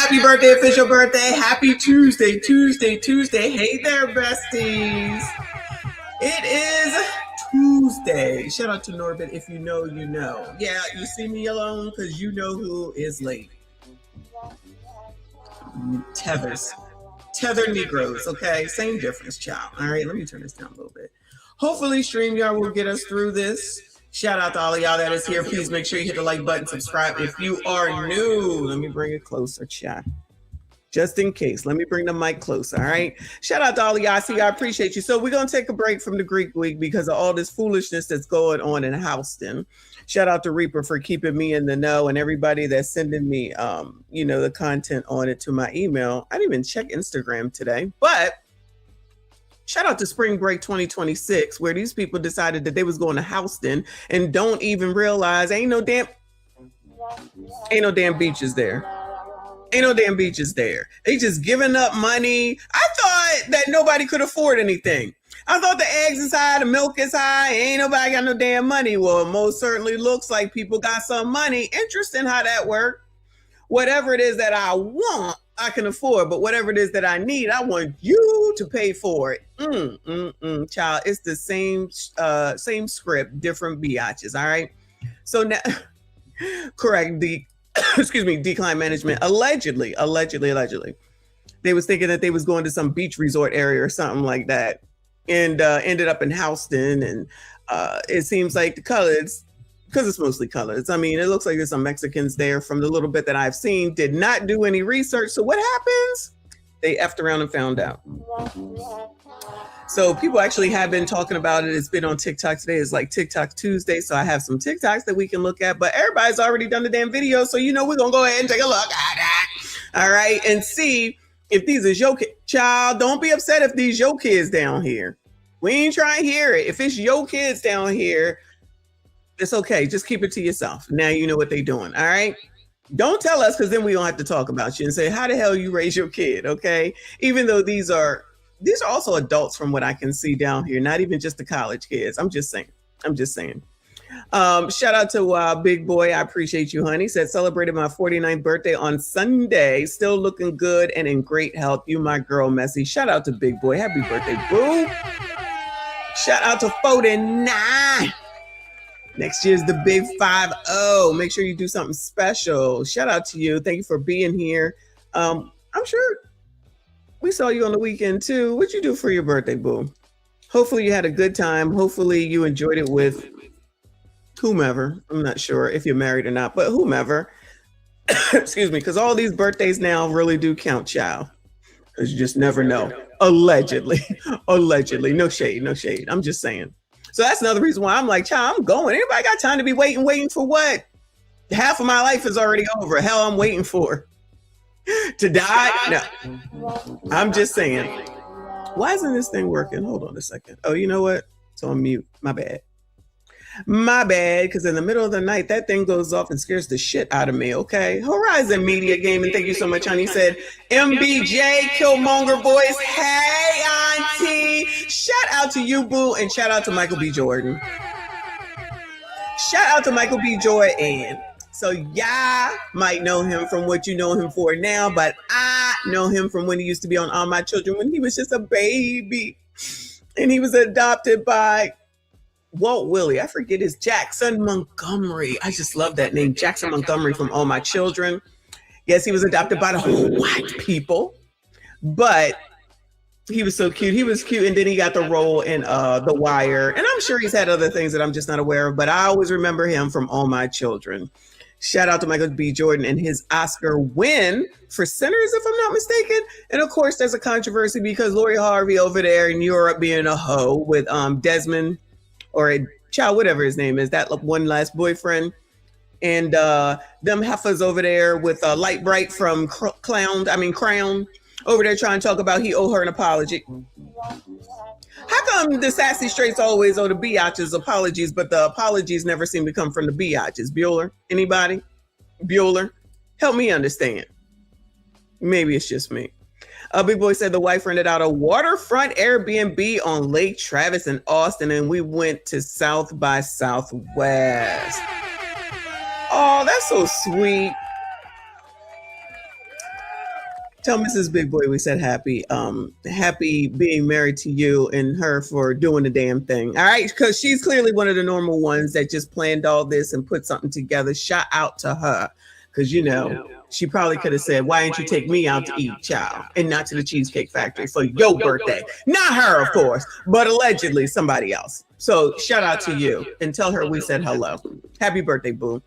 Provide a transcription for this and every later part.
Happy birthday, official birthday. Happy Tuesday. Hey there, besties. It is Tuesday. Shout out to Norbit. If you know, you know. Yeah, you see me alone because you know who is late. Tethers. Tether Negroes, okay? Same difference, child. All right, let me turn this down a little bit. Hopefully, StreamYard will get us through this. Shout out to all of y'all that is here. Please make sure you hit the like button, subscribe if you are new. Let me bring it closer, chat. Just in case. Let me bring the mic closer, all right? Shout out to all of y'all. See, I appreciate you. So we're going to take a break from the Greek Week because of all this foolishness that's going on in Houston. Shout out to Reaper for keeping me in the know and everybody that's sending me, the content on it to my email. I didn't even check Instagram today, but shout out to Spring Break 2026, where these people decided that they was going to Houston and don't even realize ain't no damn beaches there. Ain't no damn beaches there. They just giving up money. I thought that nobody could afford anything. I thought the eggs is high, the milk is high. Ain't nobody got no damn money. Well, it most certainly looks like people got some money. Interesting how that worked. Whatever it is that I want, I can afford. But whatever it is that I need, I want you to pay for it. Child, it's the same script, different biatches. All right. So now, correct. Decline management. Allegedly. They was thinking that they was going to some beach resort area or something like that. And ended up in Houston, and it seems like the colors, because it's mostly colors. I mean, it looks like there's some Mexicans there from the little bit that I've seen, did not do any research. So what happens? They effed around and found out. So people actually have been talking about it. It's been on TikTok today. It's like TikTok Tuesday. So I have some TikToks that we can look at, but everybody's already done the damn video. So, we're going to go ahead and take a look at that. All right. And see if these is your kids. Child, don't be upset if these your kids down here. We ain't trying to hear it. If it's your kids down here, it's okay. Just keep it to yourself. Now you know what they're doing. All right. Don't tell us, because then we don't have to talk about you and say, how the hell you raise your kid? Okay. Even though these are also adults from what I can see down here, not even just the college kids. I'm just saying. Shout out to Big Boy. I appreciate you, honey. Said celebrated my 49th birthday on Sunday. Still looking good and in great health. You, my girl, Messy. Shout out to Big Boy. Happy birthday, boo. Shout out to 49. Next year's the big 5-0. Make sure you do something special. Shout out to you. Thank you for being here. I'm sure we saw you on the weekend too. What'd you do for your birthday, boo? Hopefully you had a good time. Hopefully you enjoyed it with whomever. I'm not sure if you're married or not, but whomever. Excuse me, because all these birthdays now really do count, child. Because you just never know. Allegedly. No shade. I'm just saying. So that's another reason why I'm like, child, I'm going. Anybody got time to be waiting for what? Half of my life is already over. Hell, I'm waiting for to die? No. I'm just saying. Why isn't this thing working? Hold on a second. Oh, you know what? It's on mute. My bad. Because in the middle of the night, that thing goes off and scares the shit out of me, okay? Horizon Media Gaming, thank you so much, honey. Said, MBJ, Killmonger Boys, hey, auntie. Shout out to you, boo, and shout out to Michael B. Jordan. Shout out to Michael B. Jordan. So y'all might know him from what you know him for now, but I know him from when he used to be on All My Children when he was just a baby. And he was adopted by Walt Willie. I forget his Jackson Montgomery. I just love that name. Jackson Montgomery from All My Children. Yes, he was adopted by the white people, but he was so cute. He was cute. And then he got the role in The Wire. And I'm sure he's had other things that I'm just not aware of, but I always remember him from All My Children. Shout out to Michael B. Jordan and his Oscar win for Sinners, if I'm not mistaken. And of course, there's a controversy because Lori Harvey over there in Europe being a hoe with Desmond, or a child, whatever his name is, that one last boyfriend. And them heifers over there with Light Bright from Crown, over there trying to talk about he owe her an apology. How come the sassy straights always owe the biatches apologies, but the apologies never seem to come from the biatches? Bueller? Anybody? Bueller? Help me understand. Maybe it's just me. Big Boy said the wife rented out a waterfront Airbnb on Lake Travis in Austin, and we went to South by Southwest. Oh, that's so sweet. Tell Mrs. Big Boy we said happy being married to you and her for doing the damn thing. All right, because she's clearly one of the normal ones that just planned all this and put something together. Shout out to her, because she probably could have said, "Why didn't you take me out to eat, child, and not to the Cheesecake Factory for your birthday?" Not her, of course, but allegedly somebody else. So shout out to you and tell her we said hello. Happy birthday, boo.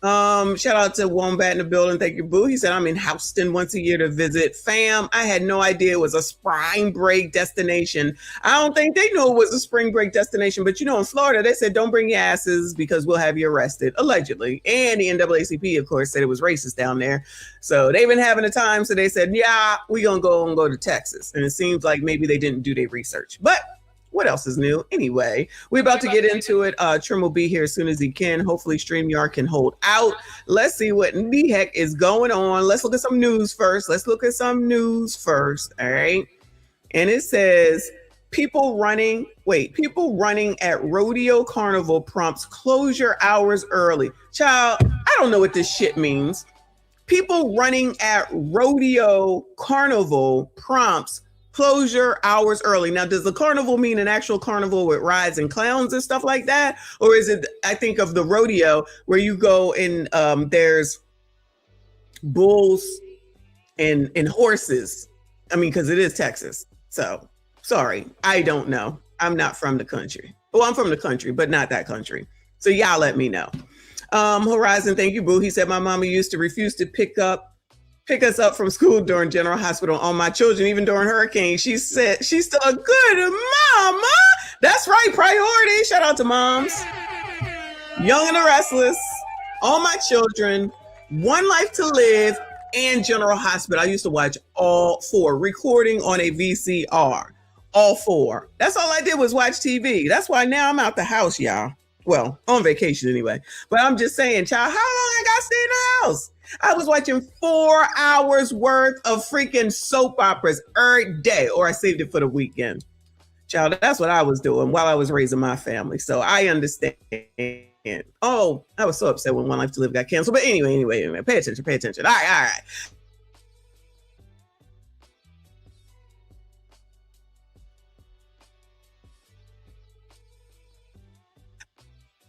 Shout out to Wombat in the building. Thank you, boo. He said, I'm in Houston once a year to visit. Fam, I had no idea it was a spring break destination. I don't think they knew it was a spring break destination, but in Florida, they said, don't bring your asses because we'll have you arrested, allegedly. And the NAACP, of course, said it was racist down there. So they've been having a time. So they said, yeah, we're going to go to Texas. And it seems like maybe they didn't do their research. But what else is new? Anyway, we're about to get into it. Trim will be here as soon as he can. Hopefully StreamYard can hold out. Let's see what in the heck is going on. Let's look at some news first. All right. And it says people running at rodeo carnival prompts closure hours early. Child, I don't know what this shit means. People running at rodeo carnival prompts closure hours early. Now, does the carnival mean an actual carnival with rides and clowns and stuff like that? Or is it, I think of the rodeo where you go and there's bulls and horses. I mean, because it is Texas. So, sorry, I don't know. I'm not from the country. Well, I'm from the country, but not that country. So y'all let me know. Horizon, thank you, boo. He said, my mama used to refuse to pick us up from school during General Hospital on my children, even during hurricanes. She said she's still a good mama. That's right, priority. Shout out to moms. Young and the Restless, All My Children, One Life to Live, and General Hospital. I used to watch all four, recording on a VCR. All four. That's all I did was watch TV. That's why now I'm out the house, y'all. Well, on vacation anyway. But I'm just saying, child, how long I got to stay in the house? I was watching 4 hours worth of freaking soap operas every day, or I saved it for the weekend. Child, that's what I was doing while I was raising my family. So I understand. Oh, I was so upset when One Life to Live got canceled. But anyway, pay attention. All right.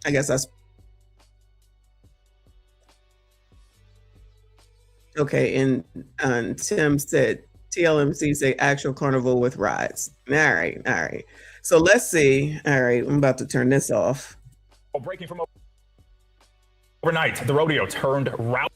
I guess that's okay. And Tim said TLMC say actual carnival with rides. All right. So let's see. All right, I'm about to turn this off. Breaking from overnight, the rodeo turned route.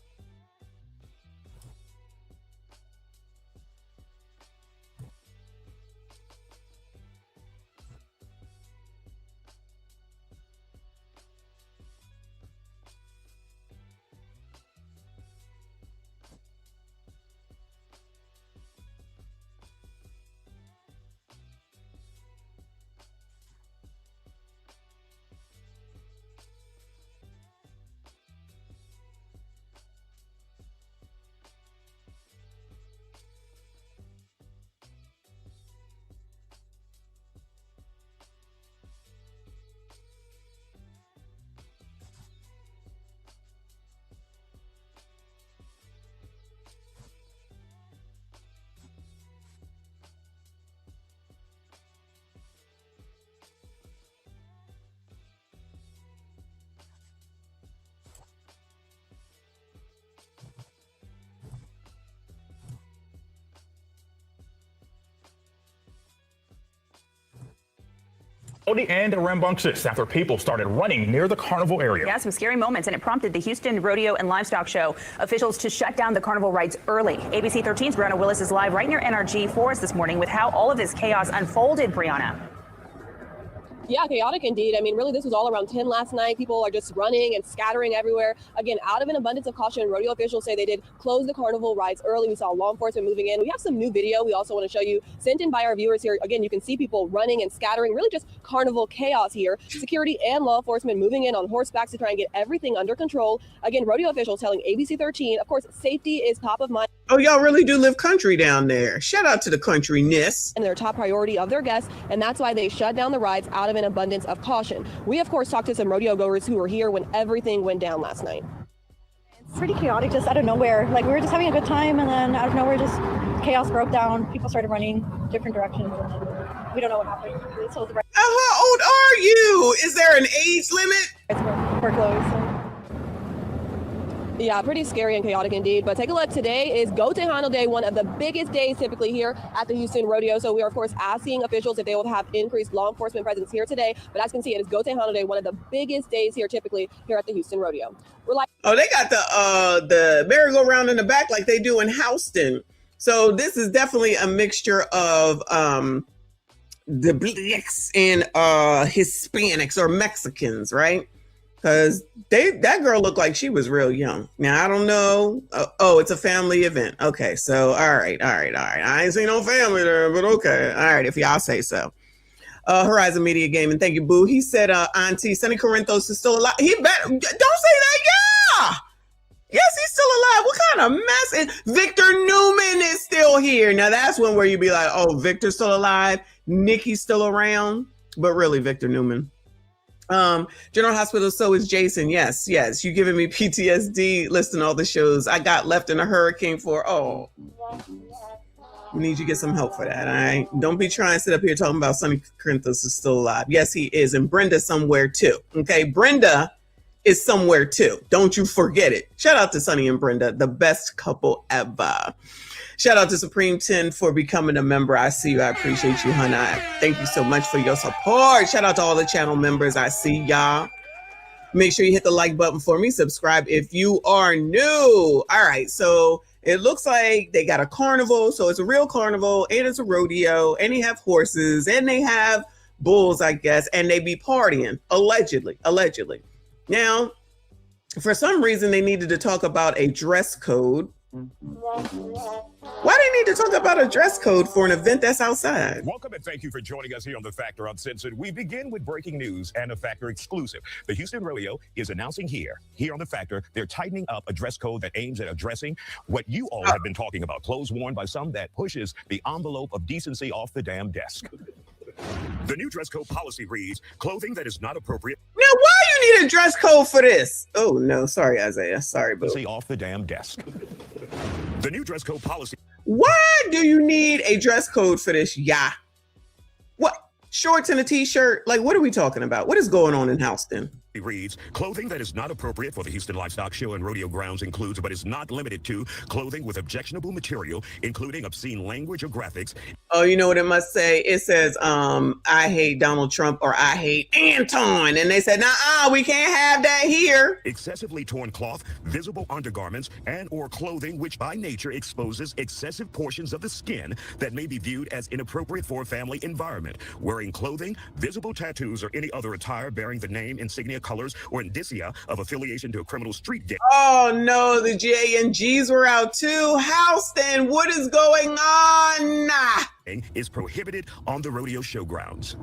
And rambunctious after people started running near the carnival area. Yeah, some scary moments, and it prompted the Houston Rodeo and Livestock Show officials to shut down the carnival rides early. ABC 13's Brianna Willis is live right near NRG for us this morning with how all of this chaos unfolded, Brianna. Yeah, chaotic indeed. I mean, really, this was all around 10 last night. People are just running and scattering everywhere. Again, out of an abundance of caution, rodeo officials say they did close the carnival rides early. We saw law enforcement moving in. We have some new video we also want to show you, sent in by our viewers here. Again, you can see people running and scattering, really just carnival chaos here. Security and law enforcement moving in on horseback to try and get everything under control. Again, rodeo officials telling ABC 13, of course, safety is top of mind. Oh, y'all really do live country down there. Shout out to the countryness. And their top priority of their guests, and that's why they shut down the rides out of an abundance of caution. We, of course, talked to some rodeo goers who were here when everything went down last night. It's pretty chaotic, just out of nowhere. Like, we were just having a good time, and then out of nowhere, just chaos broke down. People started running different directions, and then we don't know what happened. So how old are you? Is there an age limit? We're closed. So. Yeah, pretty scary and chaotic indeed. But take a look. Today is Go Tejano Day, one of the biggest days typically here at the Houston Rodeo. So we are, of course, asking officials if they will have increased law enforcement presence here today. But as you can see, it is Go Tejano Day, one of the biggest days here typically here at the Houston Rodeo. We're like, oh, they got the merry-go-round in the back like they do in Houston. So this is definitely a mixture of the blacks and Hispanics or Mexicans, right? Because that girl looked like she was real young. Now, I don't know. Oh, it's a family event. Okay, so all right. I ain't seen no family there, but okay. All right, if y'all say so. Horizon Media Gaming, thank you, Boo. He said, Auntie, Sonny Corinthos is still alive. He better, don't say that, yeah! Yes, he's still alive. What kind of mess? And Victor Newman is still here. Now, that's one where you'd be like, oh, Victor's still alive. Nikki's still around. But really, Victor Newman. General Hospital, so is Jason. Yes. You giving me PTSD listing all the shows I got left in a hurricane for. Oh, we need you to get some help for that. All right. Don't be trying to sit up here talking about Sonny Corinthos is still alive. Yes, he is. And Brenda's somewhere too. Okay. Brenda is somewhere too. Don't you forget it. Shout out to Sonny and Brenda, the best couple ever. Shout out to Supreme 10 for becoming a member. I see you. I appreciate you, honey. Thank you so much for your support. Shout out to all the channel members. I see y'all. Make sure you hit the like button for me. Subscribe if you are new. All right. So it looks like they got a carnival. So it's a real carnival and it's a rodeo and they have horses and they have bulls, I guess, and they be partying. Allegedly. Now, for some reason, they needed to talk about a dress code. Why do they need to talk about a dress code for an event that's outside? Welcome and thank you for joining us here on The Factor Uncensored. We begin with breaking news and a Factor exclusive. The Houston Rodeo is announcing here on The Factor, they're tightening up a dress code that aims at addressing what you all have been talking about. Clothes worn by some that pushes the envelope of decency off the damn desk. The new dress code policy reads, clothing that is not appropriate. Now, why you need a dress code for this? Oh, no. Sorry, Isaiah. Sorry, boo. Off the damn desk. The new dress code policy. Why do you need a dress code for this? Yeah. What? Shorts and a t-shirt? Like, what are we talking about? What is going on in Houston? It reads, clothing that is not appropriate for the Houston Livestock Show and Rodeo grounds includes, but is not limited to, clothing with objectionable material, including obscene language or graphics. Oh, you know what it must say? It says, I hate Donald Trump or I hate Anton. And they said, nah, we can't have that here. Excessively torn cloth, visible undergarments, and or clothing which by nature exposes excessive portions of the skin that may be viewed as inappropriate for a family environment. Wearing clothing, visible tattoos, or any other attire bearing the name, insignia, colors, or indicia of affiliation to a criminal street gang. Oh no, the JNGs were out too. Houston, what is going on? Is prohibited on the rodeo showgrounds.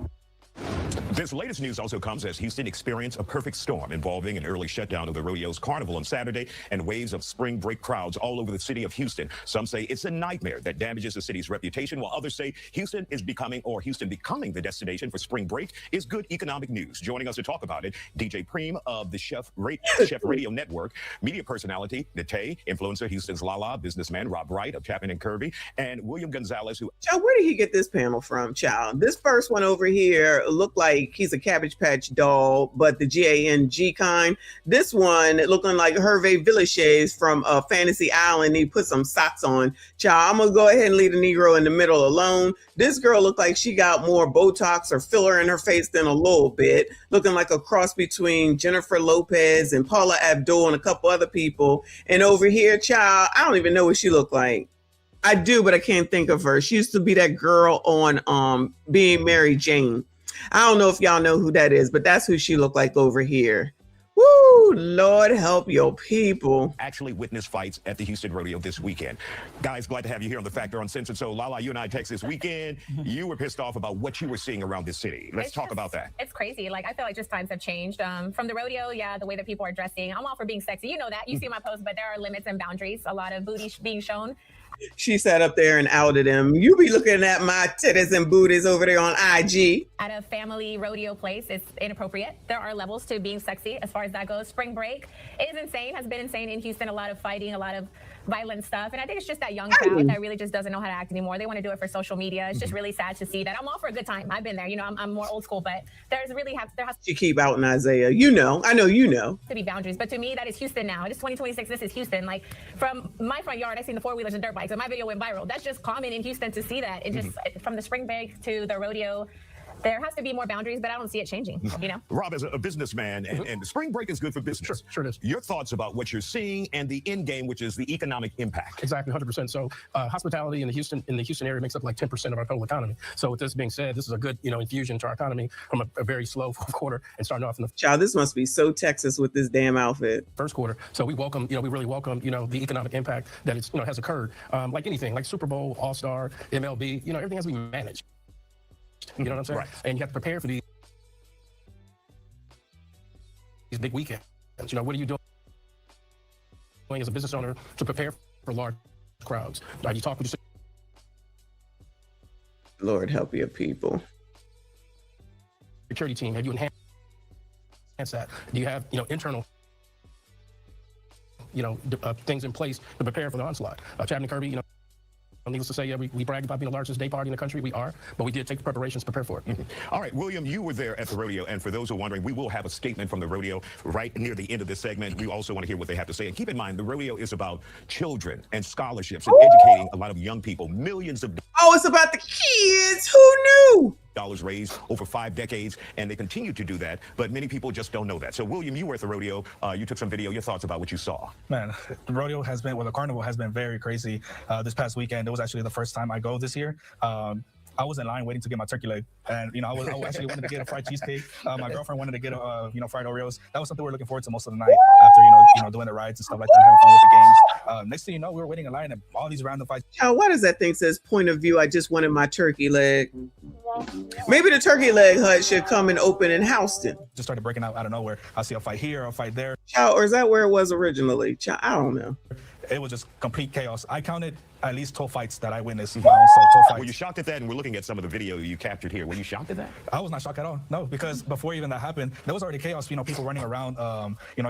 This latest news also comes as Houston experienced a perfect storm involving an early shutdown of the rodeo's carnival on Saturday and waves of spring break crowds all over the city of Houston. Some say it's a nightmare that damages the city's reputation, while others say Houston becoming the destination for spring break is good economic news. Joining us to talk about it, DJ Preem of the Chef Radio Network, media personality Nate, influencer Houston's Lala, businessman Rob Wright of Chapman and Kirby, and William Gonzalez, who... Child, where did he get this panel from, child? This first one over here looked like he's a Cabbage Patch doll, but the GANG kind. This one looking like Hervé Villechaize from Fantasy Island. He put some socks on. Child, I'm gonna go ahead and leave the Negro in the middle alone. This girl looked like she got more Botox or filler in her face than a little bit, looking like a cross between Jennifer Lopez and Paula Abdul and a couple other people. And over here, child, I don't even know what she looked like. I do, but I can't think of her. She used to be that girl on Being Mary Jane. I don't know if y'all know who that is, but that's who she looked like over here. Woo, Lord help your people. Actually witnessed fights at the Houston Rodeo this weekend. Guys, glad to have you here on The Factor Uncensored. So, Lala, you and I text this weekend. You were pissed off about what you were seeing around this city. Let's talk about that. It's crazy. Like, I feel like just times have changed. From the rodeo, yeah, the way that people are dressing. I'm all for being sexy. You know that. You see my post, but there are limits and boundaries. A lot of booty being shown. She sat up there and outed him. You be looking at my titties and booties over there on IG. at a family rodeo place is inappropriate. There are levels to being sexy as far as that goes. Spring break is insane, has been insane in Houston. A lot of fighting, a lot of violent stuff. And I think it's just that young crowd that really just doesn't know how to act anymore. They want to do it for social media. It's just really sad to see that. I'm all for a good time. I've been there. You know, I'm more old school, but there has You keep out in Isaiah. You know, I know you know. to be boundaries. But to me, that is Houston now. It is 2026. This is Houston. Like from my front yard, I seen the four-wheelers and dirt bikes, and my video went viral. That's just common in Houston to see that. It just from the spring break to the rodeo. There has to be more boundaries, but I don't see it changing, you know? Rob, as a businessman, and spring break is good for business. Sure it is. Your thoughts about what you're seeing and the end game, which is the economic impact. Exactly, 100%. So hospitality in the Houston area makes up like 10% of our total economy. So with this being said, this is a good, infusion to our economy from a very slow fourth quarter and starting off in the Child, this must be so Texas with this damn outfit. first quarter. So we welcome, we really welcome, the economic impact that it's, has occurred. Like anything, like Super Bowl, All-Star, MLB, everything has to be managed. You know what I'm saying? Right. And you have to prepare for these big weekends. What are you doing as a business owner to prepare for large crowds? Are you talking to Lord help your people. security team? Have you enhanced that? Do you have, internal, things in place to prepare for the onslaught? Chapman Kirby, needless to say, yeah, we brag about being the largest day party in the country. We are, but we did take the preparations to prepare for it. All right, William, you were there at the rodeo, and for those who are wondering, we will have a statement from the rodeo right near the end of this segment. We also want to hear what they have to say. And keep in mind, the rodeo is about children and scholarships and educating a lot of young people. Millions of Oh, it's about the kids. Who knew? dollars raised over 5 decades, and they continue to do that, but many people just don't know that. So, William, you were at the rodeo. You took some video. Your thoughts about what you saw? Man, the rodeo has been, the carnival has been very crazy this past weekend. It was actually the first time I go this year. I was in line waiting to get my turkey leg, and I actually wanted to get a fried cheesecake. My girlfriend wanted to get fried Oreos. That was something we were looking forward to most of the night after doing the rides and stuff like that, having fun with the games. Next thing you know, we were waiting in line and all these random fights. Child, why does that thing says point of view? I just wanted my turkey leg. Maybe the turkey leg hut should come and open in Houston. Just started breaking out of nowhere. I see a fight here, a fight there. Child, or is that where it was originally? Child, I don't know. It was just complete chaos. I counted at least 12 fights that I witnessed. My own self, 12 fights. Were you shocked at that? And we're looking at some of the video you captured here. Were you shocked at that? I was not shocked at all. No, because before even that happened, there was already chaos. People running around,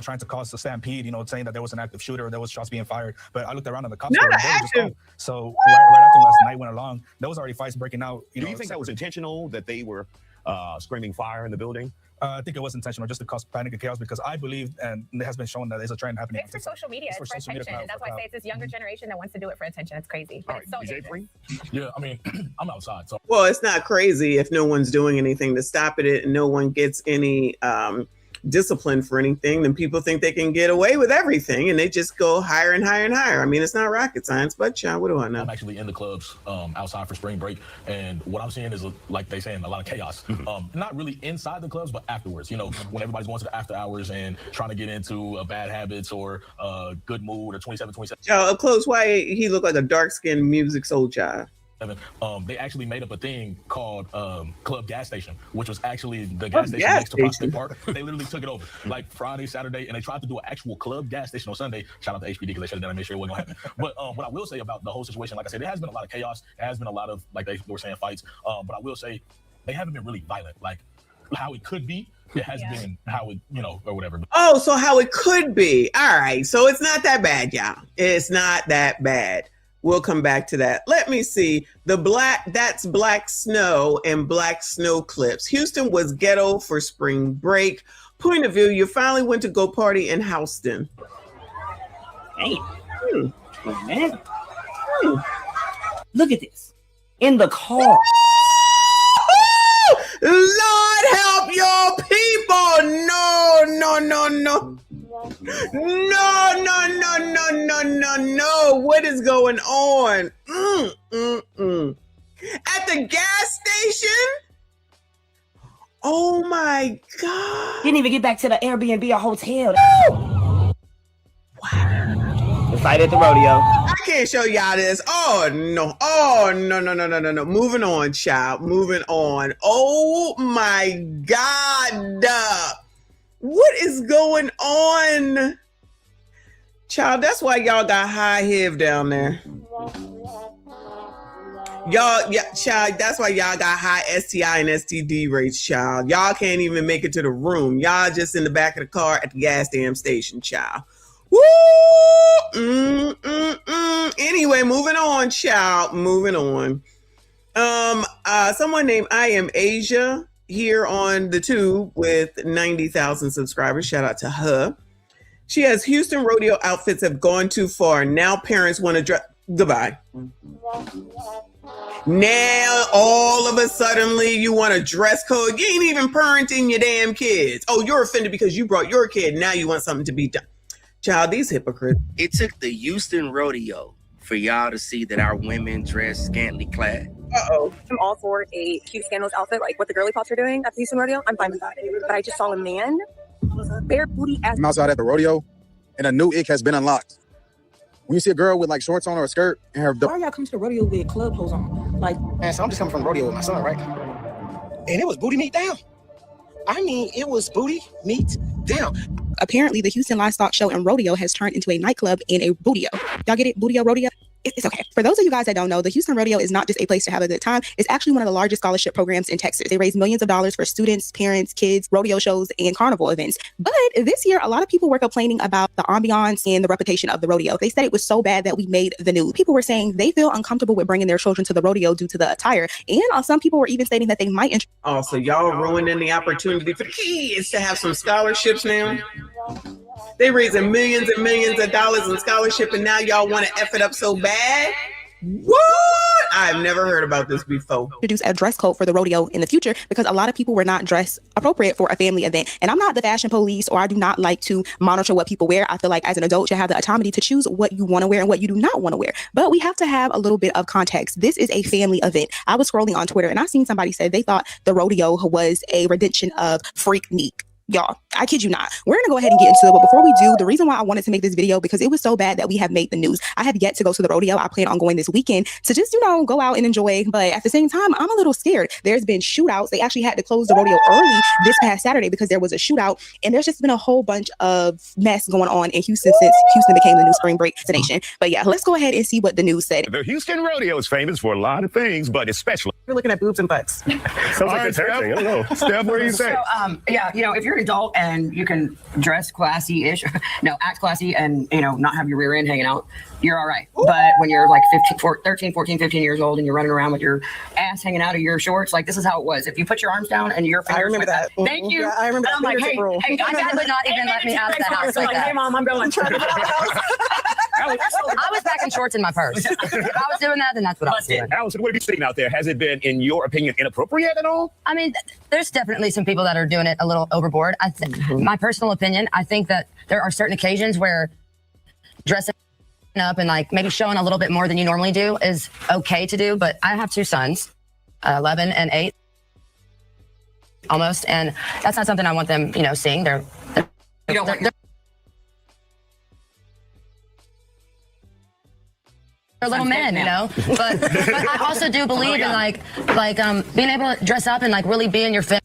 trying to cause a stampede. Saying that there was an active shooter, there was shots being fired. But I looked around and the cops Not were active. just gone. So right after last night went along, there was already fights breaking out. Do you think that was intentional, that they were screaming fire in the building? I think it was intentional, just to cause panic and chaos, because I believe, and it has been shown that there's a trend happening. It's for social media. It's for attention. And that's why I say it's this younger generation that wants to do it for attention. It's crazy. All right, It's so DJ Bryn? Yeah, I mean, I'm outside, so. Well, it's not crazy if no one's doing anything to stop it and no one gets any discipline for anything. Then people think they can get away with everything and they just go higher and higher and higher. I mean, it's not rocket science, but child, what do I know? I'm actually in the clubs outside for spring break, and what I'm seeing is, like they saying, a lot of chaos. Not really inside the clubs, but afterwards. When everybody's going to the after hours and trying to get into bad habits or good mood or 27. Child, up close, why he look like a dark-skinned music soul child? They actually made up a thing called Club Gas Station, which was actually the gas station gas next to Prospect station. Park. They literally took it over like Friday, Saturday, and they tried to do an actual club gas station on Sunday. Shout out to HPD because they shut it down and made sure it wasn't going to happen. But what I will say about the whole situation, like I said, there has been a lot of chaos. There has been a lot of, like they were saying, fights. But I will say they haven't been really violent. Like how it could be, it has been how it, or whatever. Oh, so how it could be. All right. So it's not that bad, y'all. It's not that bad. We'll come back to that. Let me see. That's black snow and black snow clips. Houston was ghetto for spring break. Point of view, you finally went to go party in Houston. Damn. Man. Look at this. In the car. Lord help your people. No. No. What is going on? At the gas station? Oh my God. Didn't even get back to the Airbnb or hotel. Wow. The fight at the rodeo. I can't show y'all this. Oh no. Moving on, child. Moving on. Oh my God. What is going on? Child, that's why y'all got high HIV down there. Y'all, yeah, child, that's why y'all got high STI and STD rates, child. Y'all can't even make it to the room. Y'all just in the back of the car at the gas damn station, child. Woo! Anyway, moving on, child. Moving on. Someone named I Am Asia here on the tube with 90,000 subscribers. Shout out to her. She has Houston rodeo outfits have gone too far. Now parents want to dress. Goodbye. Now all of a suddenly you want a dress code. You ain't even parenting your damn kids. Oh, you're offended because you brought your kid. Now you want something to be done. Child, these hypocrites. It took the Houston rodeo for y'all to see that our women dress scantily clad. Uh-oh. I'm all for a cute scandalous outfit like what the girly pops are doing at the Houston rodeo. I'm fine with that. But I just saw a man bare booty ass. I'm outside at the rodeo and a new ick has been unlocked. When you see a girl with like shorts on or a skirt and her... Why y'all come to the rodeo with club clothes on? Like, man, so I'm just coming from the rodeo with my son, right? And it was booty meat down. I mean, it was booty meat down. Apparently, the Houston Livestock Show and Rodeo has turned into a nightclub and a bootio. Y'all get it? Bootio, rodeo? It's okay. For those of you guys that don't know, the Houston Rodeo is not just a place to have a good time. It's actually one of the largest scholarship programs in Texas. They raise millions of dollars for students, parents, kids, rodeo shows, and carnival events. But this year, a lot of people were complaining about the ambiance and the reputation of the rodeo. They said it was so bad that we made the news. People were saying they feel uncomfortable with bringing their children to the rodeo due to the attire. And some people were even stating that they might... Also, y'all ruining the opportunity for the kids to have some scholarships now. They raising millions and millions of dollars in scholarship, and now y'all want to F it up so bad? What? I've never heard about this before. Introduce a dress code for the rodeo in the future because a lot of people were not dressed appropriate for a family event. And I'm not the fashion police, or I do not like to monitor what people wear. I feel like as an adult, you have the autonomy to choose what you want to wear and what you do not want to wear. But we have to have a little bit of context. This is a family event. I was scrolling on Twitter and I seen somebody say they thought the rodeo was a rendition of Freaknik. Y'all, I kid you not. We're going to go ahead and get into it. But before we do, the reason why I wanted to make this video, because it was so bad that we have made the news. I have yet to go to the rodeo. I plan on going this weekend to just, go out and enjoy. But at the same time, I'm a little scared. There's been shootouts. They actually had to close the rodeo early this past Saturday because there was a shootout. And there's just been a whole bunch of mess going on in Houston since Houston became the new spring break destination. But yeah, let's go ahead and see what the news said. The Houston rodeo is famous for a lot of things, but especially... You're looking at boobs and butts. Sounds like it's hurting. I don't know. Steph, what do you say? So, if you're an adult and you can dress classy-ish, act classy and, not have your rear end hanging out, you're all right. But when you're like 13, 14, 15 years old and you're running around with your ass hanging out of your shorts, like this is how it was. If you put your arms down and your fingers... I remember that. Thank you. Yeah, I remember that. I'm like, hey, my dad would not even let me out of the house like that. Hey, Mom, I'm going. I was packing shorts in my purse. If I was doing that, then that's what I was doing. Allison, what have you seen out there? Has it been, in your opinion, inappropriate at all? I mean, there's definitely some people that are doing it a little overboard. My personal opinion, I think that there are certain occasions where dressing up and like maybe showing a little bit more than you normally do is okay to do. But I have two sons, 11 and 8, almost, and that's not something I want them, seeing. They're little men, but I also do believe in like being able to dress up and like really be in your fit.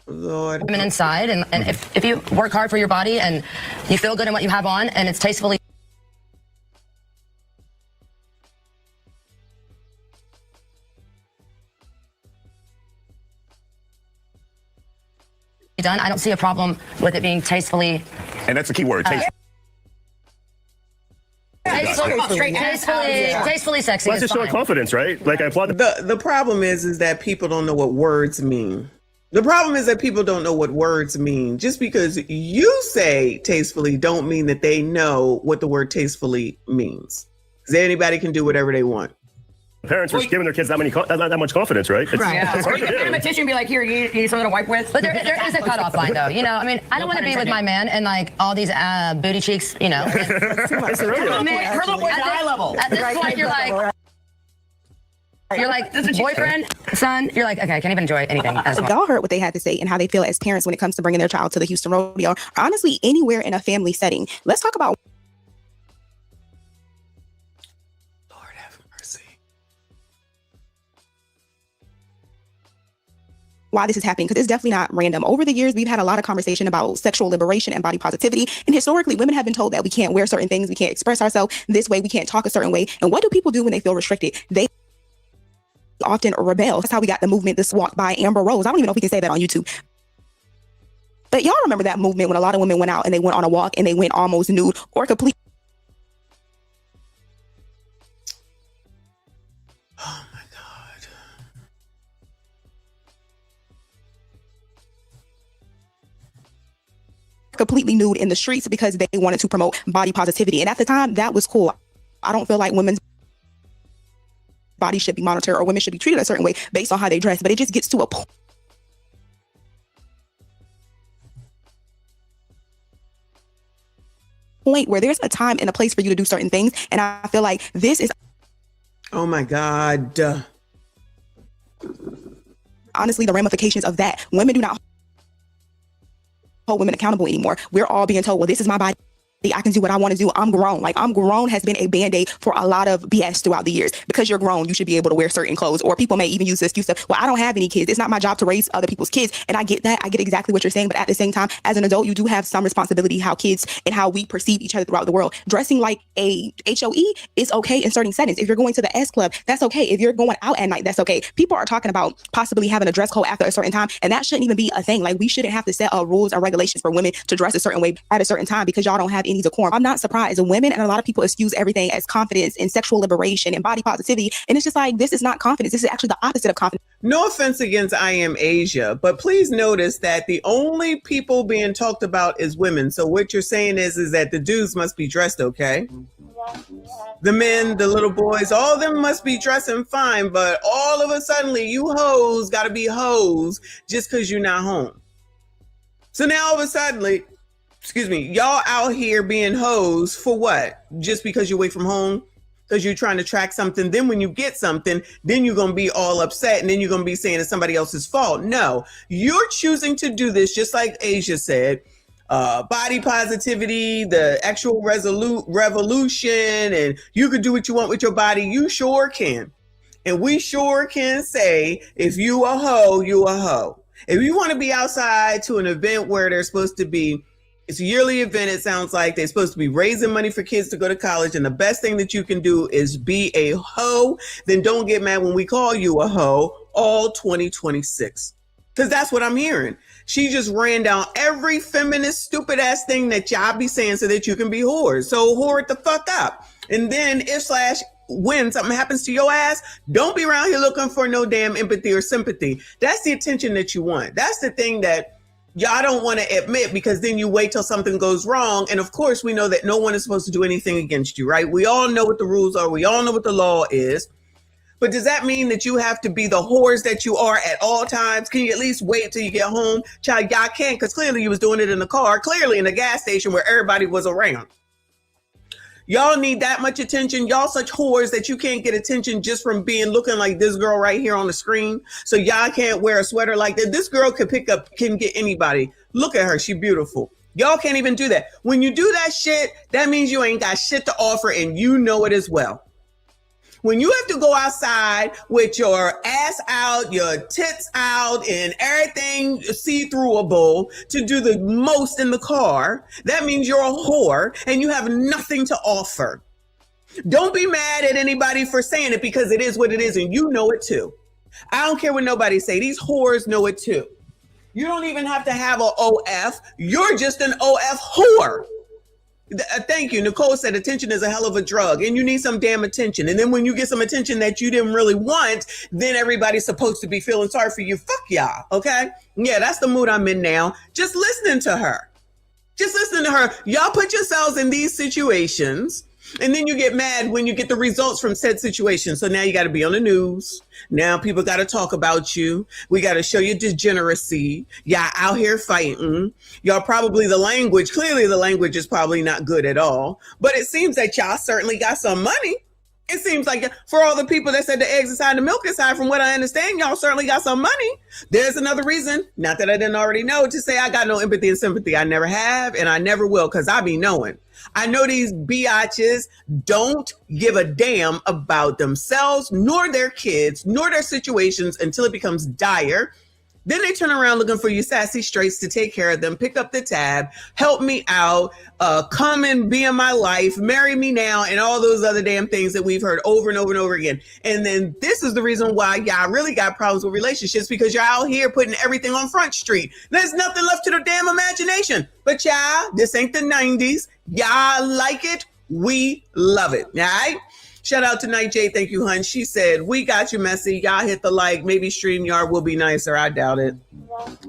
Lord. Women inside, and if you work hard for your body and you feel good in what you have on and it's tastefully done, I don't see a problem with it being tastefully. And that's a key word, taste. Tastefully sexy. Well, that's just showing confidence, right? Like I applaud. The problem is that people don't know what words mean. The problem is that people don't know what words mean. Just because you say tastefully don't mean that they know what the word tastefully means. Because anybody can do whatever they want. Parents were giving their kids that much confidence, right? It's hard to do. Give them a tissue and be like, here, you need something to wipe with. But there is a cutoff line, though. I mean, I don't want to be with my man and like all these booty cheeks, It's the rodeo. Her little boy's eye level. At this point, you're like, boyfriend, son, you're like, okay, I can't even enjoy anything. Y'all heard what they had to say and how they feel as parents when it comes to bringing their child to the Houston Rodeo, or honestly, anywhere in a family setting. Let's talk about... Lord have mercy. why this is happening, because it's definitely not random. Over the years, we've had a lot of conversation about sexual liberation and body positivity. And historically, women have been told that we can't wear certain things, we can't express ourselves this way, we can't talk a certain way. And what do people do when they feel restricted? They often rebel. That's how we got the movement, This Walk by Amber Rose. I don't even know if we can say that on YouTube. But y'all remember that movement when a lot of women went out and they went on a walk and they went almost nude or complete. Oh my God. Completely nude in the streets because they wanted to promote body positivity. And at the time, that was cool. I don't feel like women's body should be monitored or women should be treated a certain way based on how they dress, but it just gets to a point where there's a time and a place for you to do certain things. And I feel like this is, oh my God, honestly, the ramifications of that. Women do not hold women accountable anymore. We're all being told, well, this is my body, I can do what I want to do. I'm grown. Like, I'm grown has been a band-aid for a lot of BS throughout the years. Because you're grown, you should be able to wear certain clothes. Or people may even use the excuse of, well, I don't have any kids. It's not my job to raise other people's kids. And I get that. I get exactly what you're saying. But at the same time, as an adult, you do have some responsibility how kids and how we perceive each other throughout the world. Dressing like a HOE is okay in certain settings. If you're going to the S Club, that's okay. If you're going out at night, that's okay. People are talking about possibly having a dress code after a certain time. And that shouldn't even be a thing. Like, we shouldn't have to set rules or regulations for women to dress a certain way at a certain time because y'all don't have any decorum. I'm not surprised. Women and a lot of people excuse everything as confidence and sexual liberation and body positivity. And it's just like, this is not confidence. This is actually the opposite of confidence. No offense against I Am Asia, but please notice that the only people being talked about is women. So what you're saying is that the dudes must be dressed okay. The men, the little boys, all of them must be dressing fine, but all of a sudden you hoes got to be hoes just because you're not home. So now all of a sudden, y'all out here being hoes for what? Just because you're away from home? Because you're trying to track something. Then when you get something, then you're going to be all upset. And then you're going to be saying it's somebody else's fault. No, you're choosing to do this, just like Asia said. Body positivity, the actual revolution, and you can do what you want with your body. You sure can. And we sure can say, if you a hoe, you a hoe. If you want to be outside to an event where they're supposed to be, it's a yearly event. It sounds like they're supposed to be raising money for kids to go to college. And the best thing that you can do is be a hoe. Then don't get mad when we call you a hoe all 2026. Because that's what I'm hearing. She just ran down every feminist stupid ass thing that y'all be saying so that you can be whores. So whore it the fuck up. And then when something happens to your ass, don't be around here looking for no damn empathy or sympathy. That's the attention that you want. That's the thing that y'all don't want to admit, because then you wait till something goes wrong. And of course, we know that no one is supposed to do anything against you, right? We all know what the rules are. We all know what the law is. But does that mean that you have to be the whores that you are at all times? Can you at least wait till you get home? Child, y'all can't, because clearly you was doing it in the car, clearly in the gas station where everybody was around. Y'all need that much attention. Y'all such whores that you can't get attention just from looking like this girl right here on the screen. So y'all can't wear a sweater like that. This girl can get anybody. Look at her. She beautiful. Y'all can't even do that. When you do that shit, that means you ain't got shit to offer, and you know it as well. When you have to go outside with your ass out, your tits out, and everything see-throughable to do the most in the car, that means you're a whore and you have nothing to offer. Don't be mad at anybody for saying it, because it is what it is, and you know it too. I don't care what nobody say. These whores know it too. You don't even have to have an OF. You're just an OF whore. Thank you. Nicole said attention is a hell of a drug, and you need some damn attention. And then when you get some attention that you didn't really want, then everybody's supposed to be feeling sorry for you. Fuck y'all. Okay. Yeah, that's the mood I'm in now. Just listening to her. Y'all put yourselves in these situations, and then you get mad when you get the results from said situation. So now you got to be on the news. Now people got to talk about you. We got to show you degeneracy. Y'all out here fighting. Y'all probably clearly the language is probably not good at all. But it seems that y'all certainly got some money. It seems like for all the people that said the eggs inside, the milk inside, from what I understand, y'all certainly got some money. There's another reason, not that I didn't already know, to say I got no empathy and sympathy. I never have, and I never will, because I be knowing. I know these biatches don't give a damn about themselves, nor their kids, nor their situations until it becomes dire. Then they turn around looking for you sassy straights to take care of them, pick up the tab, help me out, come and be in my life, marry me now, and all those other damn things that we've heard over and over and over again. And then this is the reason why y'all really got problems with relationships, because you're out here putting everything on Front Street. There's nothing left to the damn imagination. But y'all, this ain't the 90s. Y'all like it. We love it. All right? Shout out to Night J. Thank you, hun. She said, we got you, Messy. Y'all hit the like. Maybe StreamYard will be nicer. I doubt it.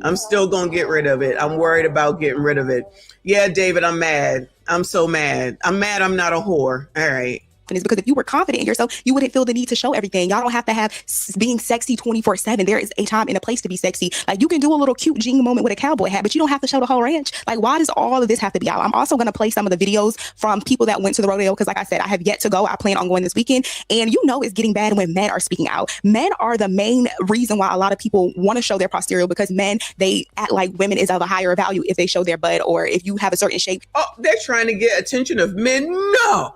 I'm still going to get rid of it. I'm worried about getting rid of it. Yeah, David, I'm mad. I'm so mad. I'm mad I'm not a whore. All right. Because if you were confident in yourself, you wouldn't feel the need to show everything. Y'all don't have to have being sexy 24/7. There is a time and a place to be sexy. Like, you can do a little cute jean moment with a cowboy hat, but you don't have to show the whole ranch. Like, why does all of this have to be out? I'm also going to play some of the videos from people that went to the rodeo, because like I said, I have yet to go. I plan on going this weekend. And you know it's getting bad when men are speaking out. Men are the main reason why a lot of people want to show their posterior, because men, they act like women is of a higher value if they show their butt or if you have a certain shape. Oh, they're trying to get attention of men? No.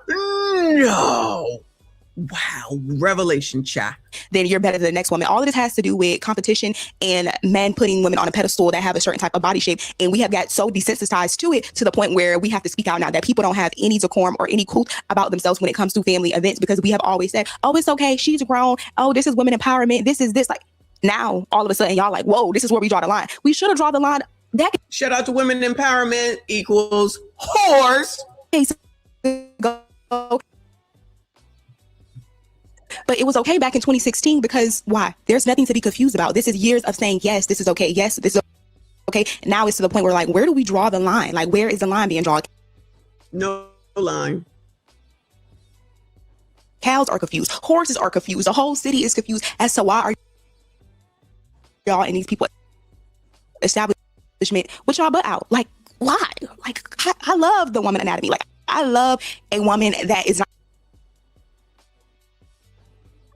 Wow, revelation, cha. Then you're better than the next woman. All of this has to do with competition and men putting women on a pedestal that have a certain type of body shape. And we have got so desensitized to it to the point where we have to speak out now, that people don't have any decorum or any truth about themselves when it comes to family events, because we have always said, oh, it's okay, she's grown. Oh, this is women empowerment. This is this. Like, now, all of a sudden, y'all like, whoa, this is where we draw the line. We should have drawn the line. Shout out to women empowerment equals whores. But it was okay back in 2016 because why? There's nothing to be confused about. This is years of saying, yes, this is okay. Yes, this is okay. Now it's to the point where, like, where do we draw the line? Like, where is the line being drawn? No line. Cows are confused. Horses are confused. The whole city is confused as to why are y'all and these people establishment with y'all butt out. Like, why? Like, I love the woman anatomy. Like, I love a woman that is not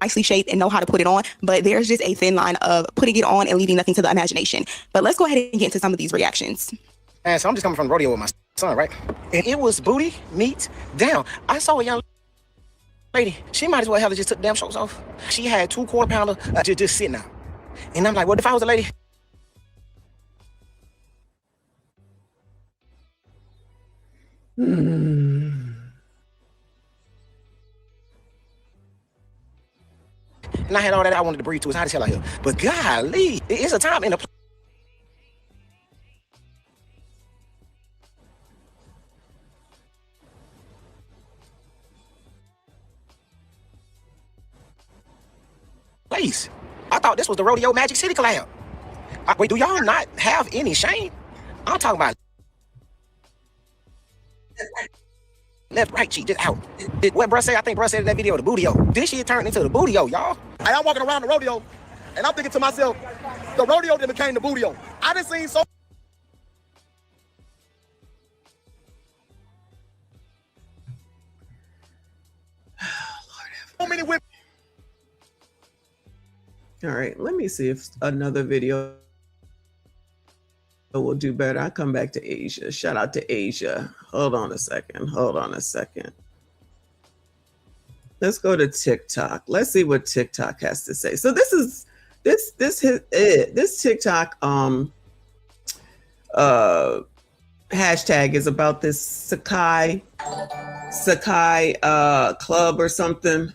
nicely shaped and know how to put it on, but there's just a thin line of putting it on and leaving nothing to the imagination. But let's go ahead and get into some of these reactions. And so I'm just coming from the rodeo with my son, right? And it was booty, meat, down. I saw a young lady. She might as well have just took the damn shorts off. She had 2 quarter-pounder just sitting out. And I'm like, what if I was a lady? And I had all that I wanted to breathe to. It's hot as hell out here. But golly, it's a time and a place. I thought this was the Rodeo Magic City collab. Wait, do y'all not have any shame? I'm talking about left, right cheek, just out. What bruh say? I think bruh said in that video, the bootio. This shit turned into the bootio, y'all. I'm walking around the rodeo, and I'm thinking to myself, the rodeo that became the bootio. I done seen so many women. All right, let me see if another video will do better. I come back to Asia. Shout out to Asia. Hold on a second. Let's go to TikTok. Let's see what TikTok has to say. So this TikTok hashtag is about this Sakai club or something.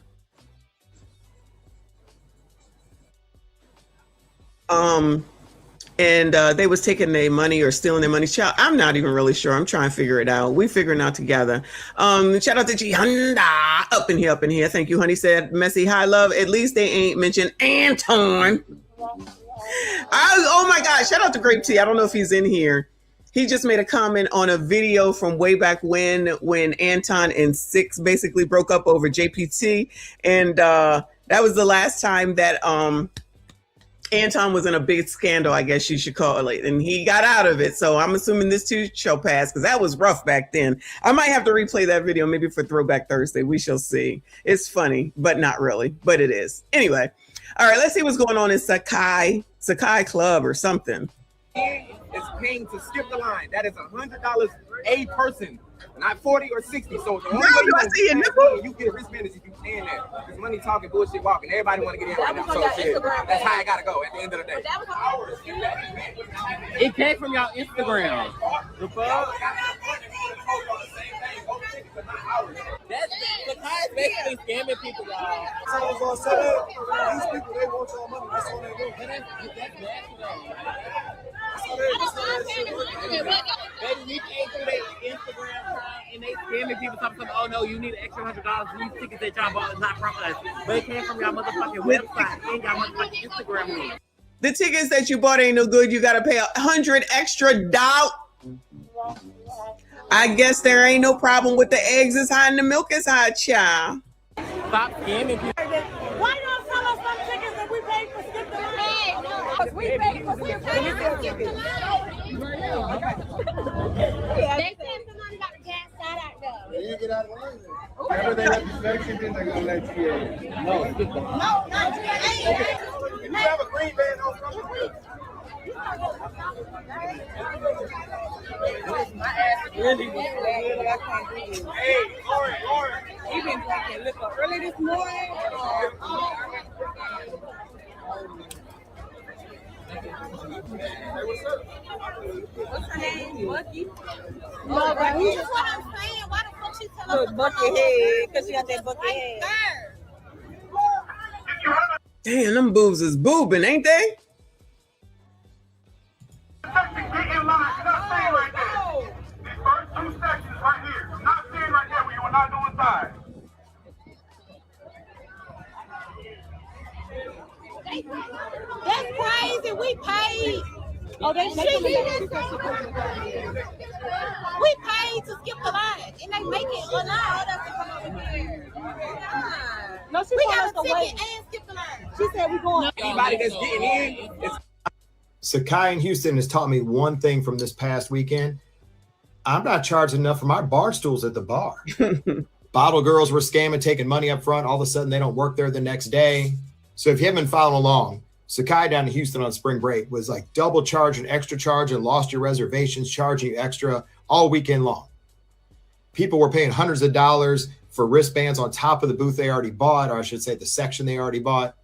And they was taking their money or stealing their money. Child, I'm not even really sure. I'm trying to figure it out. We figuring it out together. Shout out to G Honda up in here. Thank you, honey. Said Messy, hi love. At least they ain't mentioned Anton. Oh my God! Shout out to Grape Tea. I don't know if he's in here. He just made a comment on a video from way back when Anton and Six basically broke up over JPT, and that was the last time that Anton was in a big scandal, I guess you should call it, and he got out of it. So I'm assuming this too shall pass, because that was rough back then. I might have to replay that video maybe for Throwback Thursday. We shall see. It's funny, but not really, but it is. Anyway, all right, let's see what's going on in Sakai Club or something. Is paying to skip the line. That is $100 a person. not 40 or 60. So the only Girl, way do I see your nipple? you get a wristband is if you can that. Because money talking, bullshit walking. Everybody want to get in right now. So shit, that's how I gotta go at the end of the day. It came from y'all Instagram. The fuck? That's basically scamming people, y'all. Someone's gonna set up. These people, they want your money. That's all they do. Baby, we came through their Instagram and they scamming people talking, oh no, you need an extra $100. These tickets that y'all bought is not from us. But it came from y'all motherfucking website and y'all motherfucking Instagram link. The tickets that you bought ain't no good. You gotta pay $100 extra. I guess there ain't no problem with the eggs is high and the milk is high, child. Stop scamming people. Why don't sell us some tickets that we paid for skip the line? Because we paid for skip the line. They said somebody got the gas side out there. You get out of the line. Whenever they have the section, then they're gonna let you in. No, skip the line. No, not you. If you have a green band, don't come to me. My ass really was bad. I can't do it. Hey, Lord. You been drinking liquor early this morning? What's her name? Bucky? Oh, Bucky. That's what I'm saying. Why the fuck she tell us to Bucky head? Because she got that Bucky head. Damn, them boobs is boobing, ain't they? Get in line. You're not staying right there. These first two sections right here. You're not staying right there when you are not doing side. That's crazy. We paid. Oh, they We paid to skip the line, and they make it allow us to come over here. No, we got a ticket and skip the line. She said we going. Anybody that's getting in, it's Sakai in Houston has taught me one thing from this past weekend. I'm not charging enough for my bar stools at the bar. Bottle girls were scamming, taking money up front. All of a sudden, they don't work there the next day. So if you haven't been following along, Sakai down in Houston on spring break was like double charge and extra charge and lost your reservations, charging you extra all weekend long. People were paying hundreds of dollars for wristbands on top of the booth they already bought, or I should say the section they already bought.